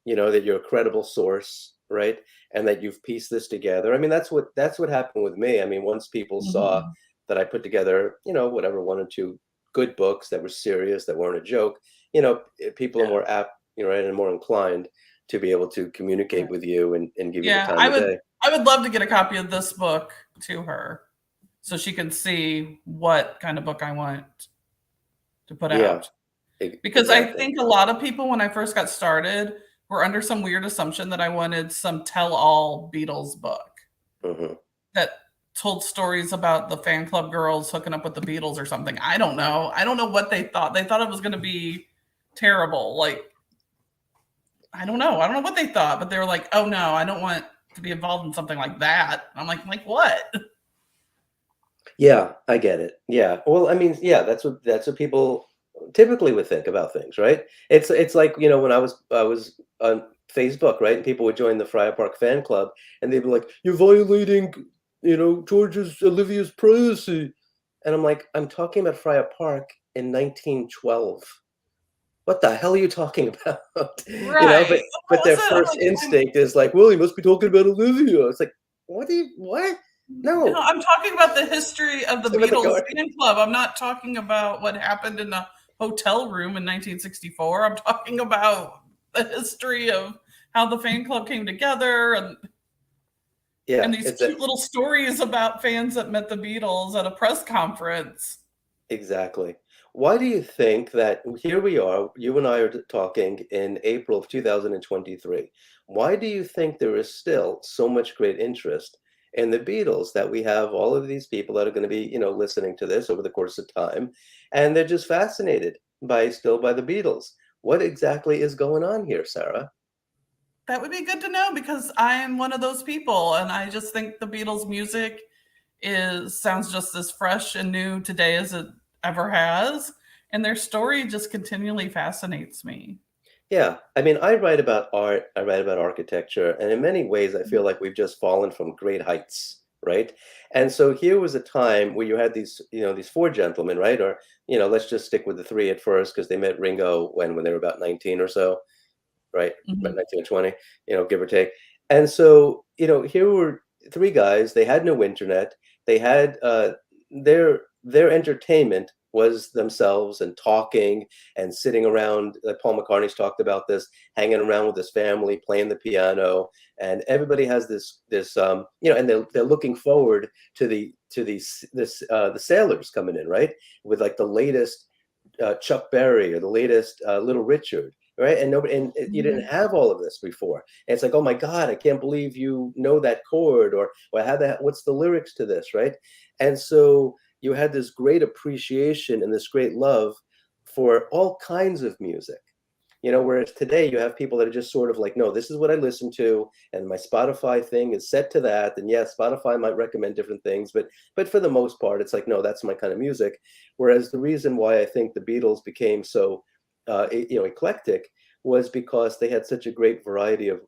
that you're a credible source, right? And that you've pieced this together. I mean, that's what happened with me. I mean, once people saw Mhm. that I put together, whatever, one or two good books that were serious, that weren't a joke, people are Yeah, more apt, and more inclined to be able to communicate right. with you and give you the Yeah, time I of would day. I would love to get a copy of this book to her so she can see what kind of book I want to put Yeah, out. Because I exactly. think a lot of people when I first got started were under some weird assumption that I wanted some tell-all Beatles book Hmm. that told stories about the fan club girls hooking up with the Beatles or something. I don't know. I don't know what they thought. They thought it was going to be terrible. Like, I don't know. I don't know what they thought, but they were like, "Oh no, I don't want to be involved in something like that." I'm like what? Yeah, I get it. Yeah. Well, I mean, yeah, that's what people typically would think about things, right? It's like, when I was on Facebook, right? And people would join the Friar Park fan club and they'd be like, "You're violating, Olivia's privacy." And I'm like, "I'm talking about Friar Park in 1912. What the hell are you talking about?" Right. But What was their it? I'm first like, instinct is like, "Well, he must be talking about Olivia." It's like, what? no, No. I'm talking about the history of the With the Beatles guard. fan club. I'm not talking about what happened in the hotel room in 1964. I'm talking about the history of how the fan club came together Yeah, and these it's a cute little stories about fans that met the Beatles at a press conference. exactly. Why do you think that here we are, you and I are talking in April of 2023. Why do you think there is still so much great interest in the Beatles that we have all of these people that are going to be, listening to this over the course of time, and they're just fascinated by the Beatles? What exactly is going on here, Sarah? That would be good to know because I am one of those people, and I just think the Beatles' music is sounds just as fresh and new today as it ever has, and their story just continually fascinates me. Yeah, I mean, I write about art, I write about architecture, and in many ways, I feel like we've just fallen from great heights, right? And so here was a time where you had these four gentlemen, right? Or, let's just stick with the three at first because they met Ringo when they were about 19 or so, right? About Mhm. 19 or 20, give or take. And so, here were three guys. They had no internet. They had their entertainment was themselves and talking and sitting around. Paul McCartney's talked about this, hanging around with his family, playing the piano, and everybody has and they're looking forward to the sailors coming in, right, with like the latest Chuck Berry or the latest Little Richard, right? And nobody, and you didn't Mhm. have all of this before. And it's like, oh my God, I can't believe you know that chord, or how that, what's the lyrics to this, right? And so you had this great appreciation and this great love for all kinds of music. Whereas today you have people that are just sort of like, no, this is what I listen to, and my Spotify thing is set to that. And yes, Spotify might recommend different things, but for the most part, it's like, no, that's my kind of music. Whereas the reason why I think the Beatles became so, eclectic was because they had such a great variety of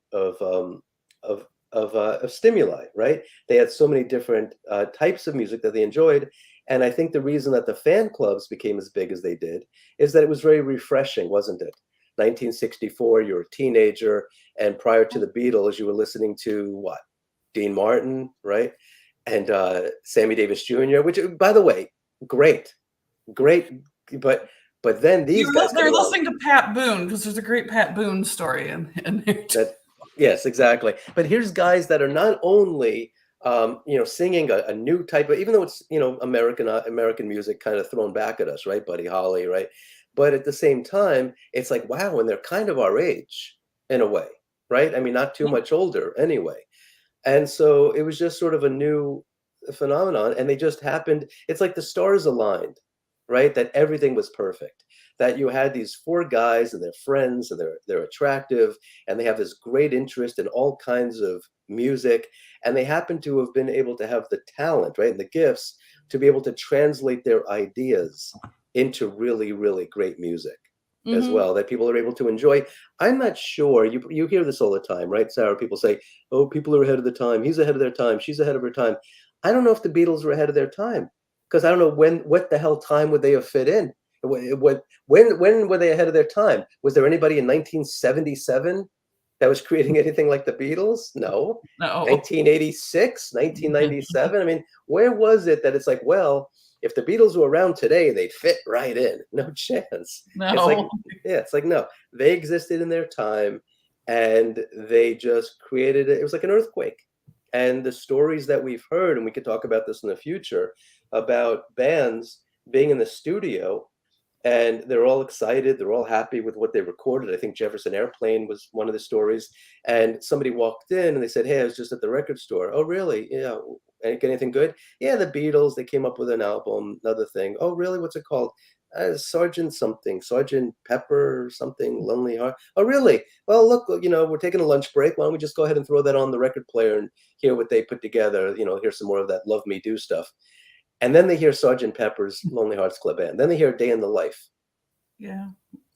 of stimuli, right? They had so many different types of music that they enjoyed. And I think the reason that the fan clubs became as big as they did is that it was very refreshing, wasn't it? 1964, you're a teenager, and prior to the Beatles, you were listening to what? Dean Martin, right? And Sammy Davis Jr., which, by the way, great, great. But then these guys come They're along. listening to Pat Boone because there's a great Pat Boone story in here too. That yes, exactly. But here's guys that are not only singing a new type of, even though it's American music kind of thrown back at us, right? Buddy Holly, right? But at the same time, it's like wow, and they're kind of our age in a way, right? I mean, not too much older anyway. And so it was just sort of a new phenomenon, and they just happened. It's like the stars aligned, right? That everything was perfect. That you had these four guys and they're friends and they're attractive and they have this great interest in all kinds of music, and they happen to have been able to have the talent, right, and the gifts to be able to translate their ideas into really, really great music as well that people are able to enjoy. I'm not sure, you hear this all the time, right, Sarah? People say, oh, people are ahead of the time. He's ahead of their time. She's ahead of her time. I don't know if the Beatles were ahead of their time because I don't know what the hell time would they have fit in? When were they ahead of their time? Was there anybody in 1977 that was creating anything like the Beatles? No. No. 1986, 1997. I mean, where was it that it's like, well, if the Beatles were around today, they'd fit right in. No chance. No. It's like no, they existed in their time, and they just created it. It was like an earthquake. And the stories that we've heard, and we could talk about this in the future, about bands being in the studio and they're all excited, they're all happy with what they recorded. I think Jefferson Airplane was one of the stories. And somebody walked in and they said, hey, I was just at the record store. Oh, really? Yeah. Anything good? Yeah, the Beatles, they came up with an album, another thing. Oh, really? What's it called? Sergeant something, Sergeant Pepper or something, Lonely Heart. Oh, really? Well, look, we're taking a lunch break. Why don't we just go ahead and throw that on the record player and hear what they put together? Hear some more of that Love Me Do stuff. And then they hear Sergeant Pepper's Lonely Hearts Club Band. Then they hear Day in the Life. Yeah.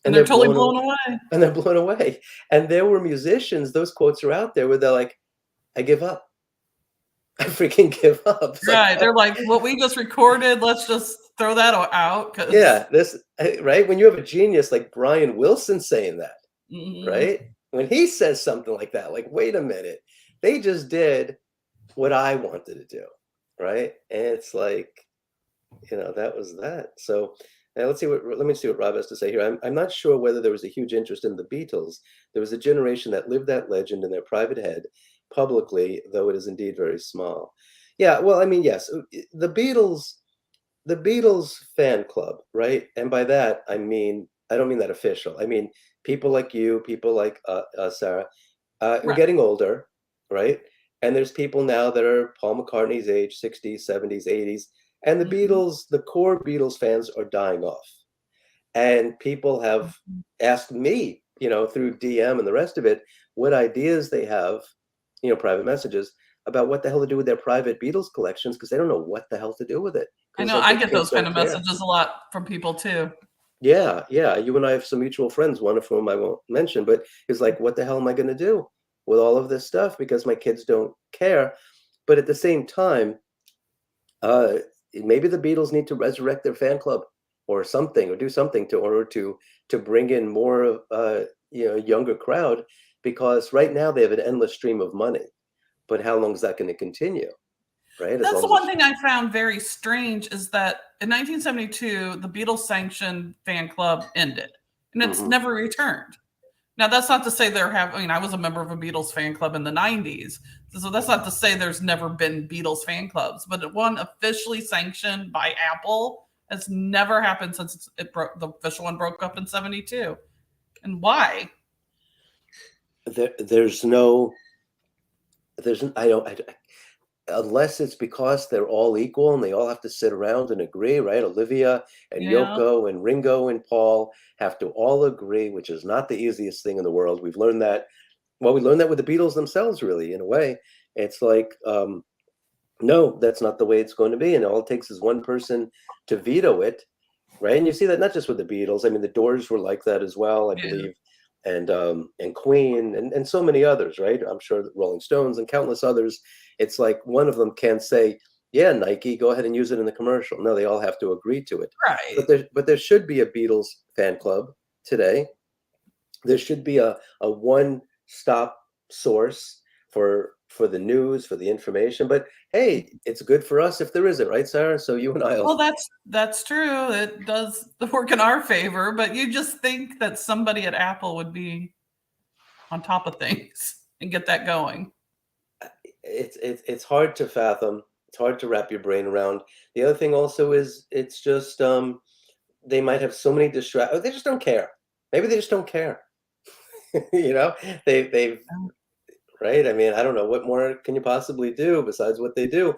And they're totally blown away. And they're blown away. And there were musicians, those quotes are out there where they're like, I give up. I freaking give up. It's right. They're like, what we just recorded, let's just throw that out. Yeah. Right. When you have a genius like Brian Wilson saying that, right? When he says something like that, like, wait a minute, they just did what I wanted to do. Right. And it's like, that was that. So let me see what Rob has to say here. I'm not sure whether there was a huge interest in the Beatles. There was a generation that lived that legend in their private head publicly, though it is indeed very small. Yeah. Well, I mean, yes, the Beatles fan club, right? And by that, I don't mean that official. I mean, people like you, people like Sarah, are getting older, right? And there's people now that are Paul McCartney's age, 60s, 70s, 80s. And the Beatles, the core Beatles fans are dying off. And people have asked me, through DM and the rest of it, what ideas they have, private messages about what the hell to do with their private Beatles collections because they don't know what the hell to do with it. I know, I get those kind of messages a lot from people too. Yeah, yeah. You and I have some mutual friends, one of whom I won't mention, but it's like, what the hell am I going to do with all of this stuff because my kids don't care? But at the same time, maybe the Beatles need to resurrect their fan club or something, or do something in order to bring in more of younger crowd, because right now they have an endless stream of money. But how long is that going to continue? Right? That's the one thing I found very strange is that in 1972, the Beatles sanctioned fan club ended and it's never returned. Now, that's not to say I was a member of a Beatles fan club in the 90s. So that's not to say there's never been Beatles fan clubs, but one officially sanctioned by Apple has never happened since the official one broke up in 72. And why? Unless it's because they're all equal and they all have to sit around and agree, right? Olivia and Yoko and Ringo and Paul have to all agree, which is not the easiest thing in the world. We've learned that. Well, we learned that with the Beatles themselves, really, in a way. It's like, no, that's not the way it's going to be. And all it takes is one person to veto it, right? And you see that not just with the Beatles. I mean, the Doors were like that as well, I believe. and Queen and so many others, right? I'm sure that Rolling Stones and countless others. It's like one of them can't say, "Yeah, Nike, go ahead and use it in the commercial." No, they all have to agree to it. Right. But there should be a Beatles fan club today. There should be a one stop source for the news, for the information. But hey, it's good for us if there isn't, right, Sarah? So you and I'll. Well, that's true. It does work in our favor, but you just think that somebody at Apple would be on top of things and get that going. It's hard to fathom. It's hard to wrap your brain around. The other thing also is it's just they might have so many they just don't care. Maybe they just don't care. You know, they've right. I mean, I don't know what more can you possibly do besides what they do.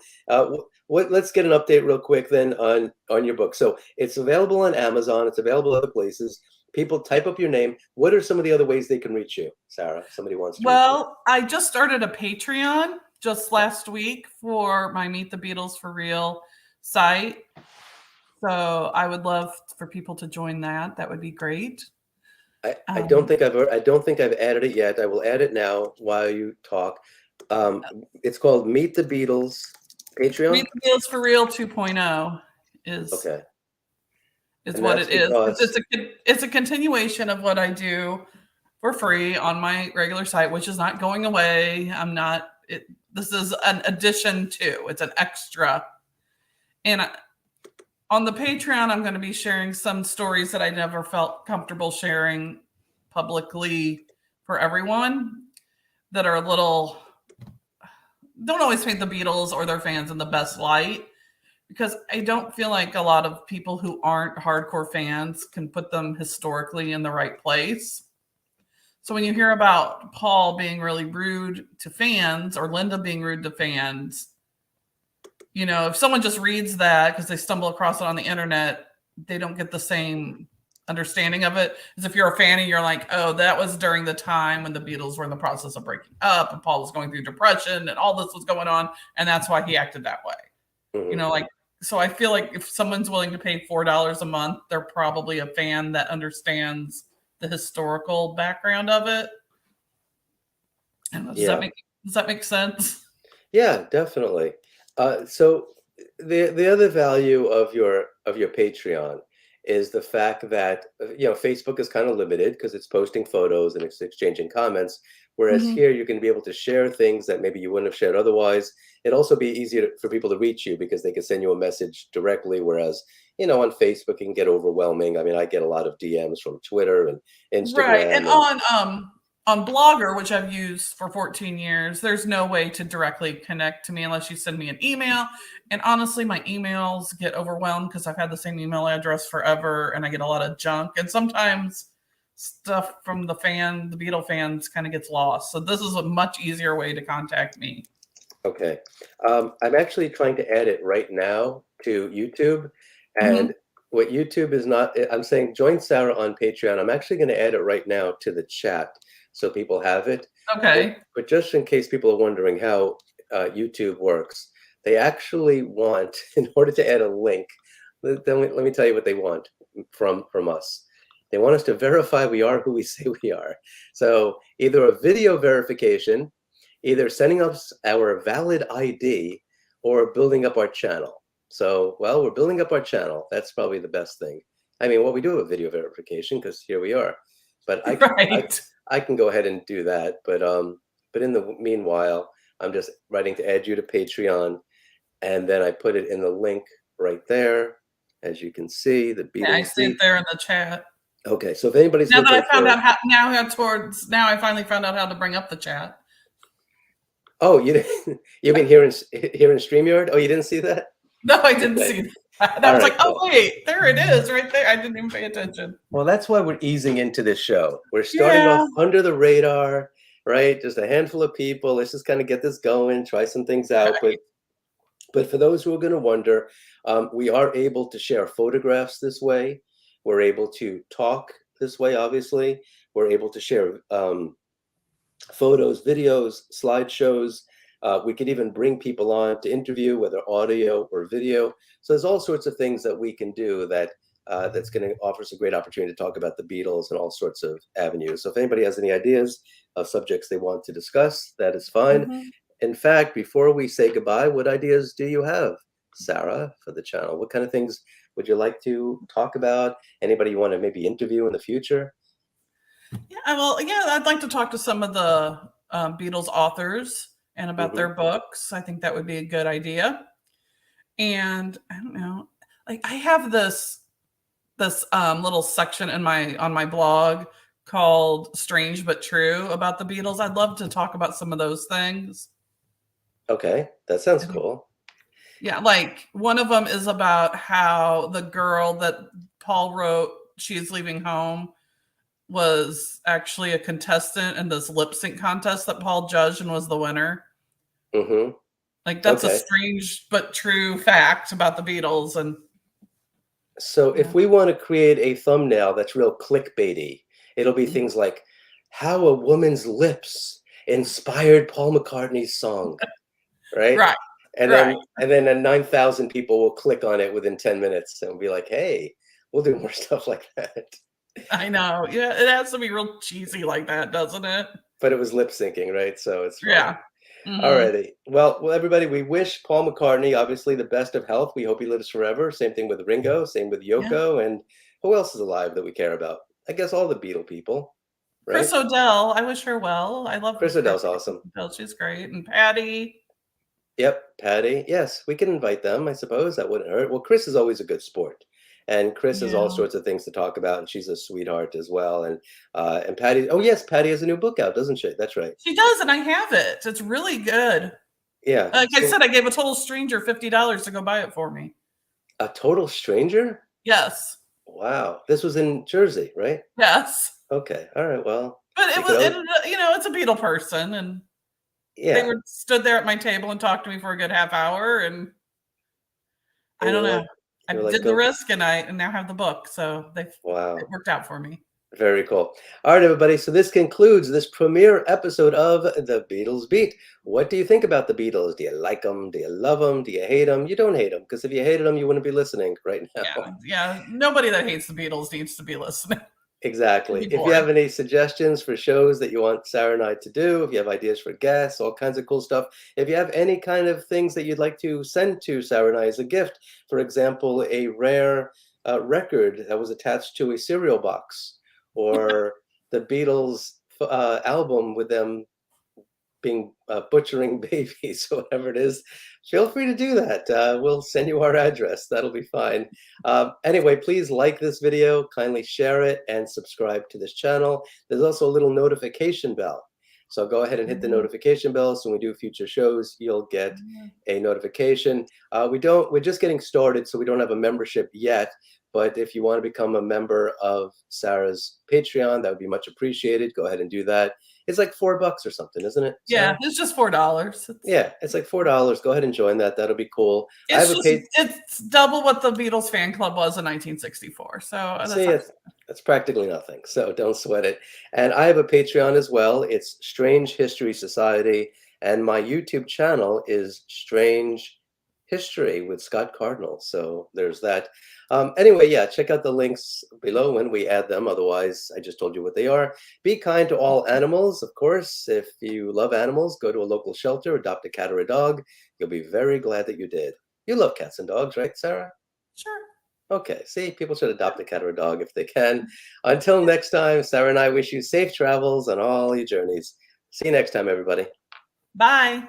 What? Let's get an update real quick then on your book. So it's available on Amazon. It's available other places. People type up your name. What are some of the other ways they can reach you, Sarah? If somebody wants to reach you. Well, I just started a Patreon just last week for my Meet the Beatles for Real site. So I would love for people to join that. That would be great. I don't think I've added it yet. I will add it now while you talk. It's called Meet the Beatles Patreon. Meet the Beatles for Real 2.0 is Okay. is And what that's it is. because It's a continuation of what I do for free on my regular site, which is not going away. I'm not. This is an addition to. It's an extra, and on the Patreon, I'm going to be sharing some stories that I never felt comfortable sharing publicly for everyone that are a little don't always paint the Beatles or their fans in the best light because I don't feel like a lot of people who aren't hardcore fans can put them historically in the right place. So when you hear about Paul being really rude to fans or Linda being rude to fans, you know, if someone just reads that because they stumble across it on the internet, they don't get the same understanding of it as if you're a fan and you're like, oh, that was during the time when the Beatles were in the process of breaking up and Paul was going through depression and all this was going on. And that's why he acted that way. You know, like, so I feel like if someone's willing to pay $4 a month, they're probably a fan that understands the historical background of it. And yeah. does that make sense? Yeah, definitely. So the other value of your Patreon is the fact that Facebook is kind of limited because it's posting photos and it's exchanging comments, whereas Mhm. here you can be able to share things that maybe you wouldn't have shared otherwise. It'd also be easier for people to reach you because they can send you a message directly, whereas on Facebook it can get overwhelming. I mean, I get a lot of DMs from Twitter and Right. And Instagram and on Blogger, which I've used for 14 years, there's no way to directly connect to me unless you send me an email. And honestly, my emails get overwhelmed because I've had the same email address forever and I get a lot of junk. And sometimes stuff from the Beatle fans kind of gets lost. So this is a much easier way to contact me. Okay. I'm actually trying to add it right now to YouTube. Mhm. And what YouTube is not, I'm saying join Sarah on Patreon. I'm actually going to add it right now to the chat so people have it. Okay. But just in case people are wondering how YouTube works, they actually want, in order to add a link, let me tell you what they want from us. They want us to verify we are who we say we are. So either a video verification, either sending us our valid ID, or building up our channel. So, well, we're building up our channel. That's probably the best thing. I mean, well, we do have video verification because here we are. But Right. I can go ahead and do that. But in the meanwhile, I'm just writing to add you to Patreon, and then I put it in the link right there. As you can see, the Yeah, I Beatles see it beat. there in the chat. Okay, so if anybody's Now that looking I found for, out now I finally found out how to bring up the chat. oh, you didn't, you mean here in StreamYard? Oh, you didn't see that? No, I didn't Okay. see that. And I All was right. like, oh Well, wait, there it is, right there. I didn't even pay attention. well, that's why we're easing into this show. We're starting off Yeah. under the radar, right? Just a handful of people. Let's just kind of get this going, try some things out. Right. But for those who are going to wonder, we are able to share photographs this way. We're able to talk this way, obviously. We're able to share photos, videos, slideshows. We could even bring people on to interview, whether audio or video. So there's all sorts of things that we can do that that's going to offer us a great opportunity to talk about the Beatles and all sorts of avenues. So if anybody has any ideas of subjects they want to discuss, that is fine. Mhm. In fact, before we say goodbye, what ideas do you have, Sarah, for the channel? What kind of things would you like to talk about? Anybody you want to maybe interview in the future? Yeah, well, yeah, I'd like to talk to some of the Beatles authors and about Hmm. their books. I think that would be a good idea. And I don't know, like I have this little section in my on my blog called "Strange but True" about the Beatles. I'd love to talk about some of those things. Okay, that sounds I think, cool. yeah, like one of them is about how the girl that Paul wrote "She's Leaving Home" was actually a contestant in this lip sync contest that Paul judged and was the winner. Hmm. Like that's a Okay. strange but true fact about the Beatles. And So yeah, if we want to create a thumbnail that's real clickbaity, it'll be mhm. things like how a woman's lips inspired Paul McCartney's song, right? Right, And right. then 9,000 people will click on it within 10 minutes and be like, "Hey, we'll do more stuff like that." I know. Yeah, it has to be real cheesy like that, doesn't it? But it was lip syncing, right? So it's fine. Yeah. Hmm. Alrighty. Well, everybody, we wish Paul McCartney obviously the best of health. We hope he lives forever. Same thing with Ringo, same with Yeah. Yoko, and who else is alive that we care about? I guess all the Beatle people, Chris right? O'Dell, I wish her well. I love Chris Chris O'Dell's awesome. O'Dell. She's great. And Patty. Yep, Patty. Yes, we can invite them, I suppose. That wouldn't hurt. Well, Chris is always a good sport. And Chris has all Yeah. sorts of things to talk about, and she's a sweetheart as well. And Patty, oh yes, Patty has a new book out, doesn't she? That's right. She does, and I have it. It's really good. Yeah. Like I So said, I gave a total stranger $50 to go buy it for me. a total stranger? Yes. Wow. This was in Jersey, right? Yes. Okay. All right. Well, But you could always, it's a Beatle person, and they yeah. were stood there at my table and talked to me for a good half hour, and I And don't know. I you're like, did the go. risk, and I now have the book, so it Wow. worked out for me. Very cool. All right, everybody. So this concludes this premiere episode of The Beatles Beat. What do you think about the Beatles? Do you like them? Do you love them? Do you hate them? You don't hate them, because if you hated them, you wouldn't be listening right now. Yeah, yeah. Nobody that hates the Beatles needs to be listening. You'd Exactly. be If you bored. have any suggestions for shows that you want Sarah and I to do, if you have ideas for guests, all kinds of cool stuff, if you have any kind of things that you'd like to send to Sarah and I as a gift, for example, a rare record that was attached to a cereal box, or the Beatles album with them being butchering babies or whatever it is, feel free to do that. We'll send you our address. That'll be fine. Anyway, please like this video, kindly share it, and subscribe to this channel. There's also a little notification bell. So go ahead and hit the Mhm. notification bell. So when we do future shows, you'll get a notification. We're just getting started, so we don't have a membership yet. But if you want to become a member of Sarah's Patreon, that would be much appreciated. Go ahead and do that. It's like $4 or something, isn't it, Yeah, Sarah? it's just $4. Yeah, it's like $4. Go ahead and join that. That'll be cool. I have a page. It's double what the Beatles fan club was in 1964. So that's See, not. it's practically nothing. So don't sweat it. And I have a Patreon as well. It's Strange History Society, and my YouTube channel is Strange History with Scott Cardinal. So there's that. Anyway, yeah, check out the links below when we add them. Otherwise, I just told you what they are. Be kind to all animals, of course. If you love animals, go to a local shelter, adopt a cat or a dog. You'll be very glad that you did. You love cats and dogs, right, Sarah? Sure. Okay, see, people should adopt a cat or a dog if they can. Until next time, Sarah and I wish you safe travels on all your journeys. See you next time, everybody. Bye.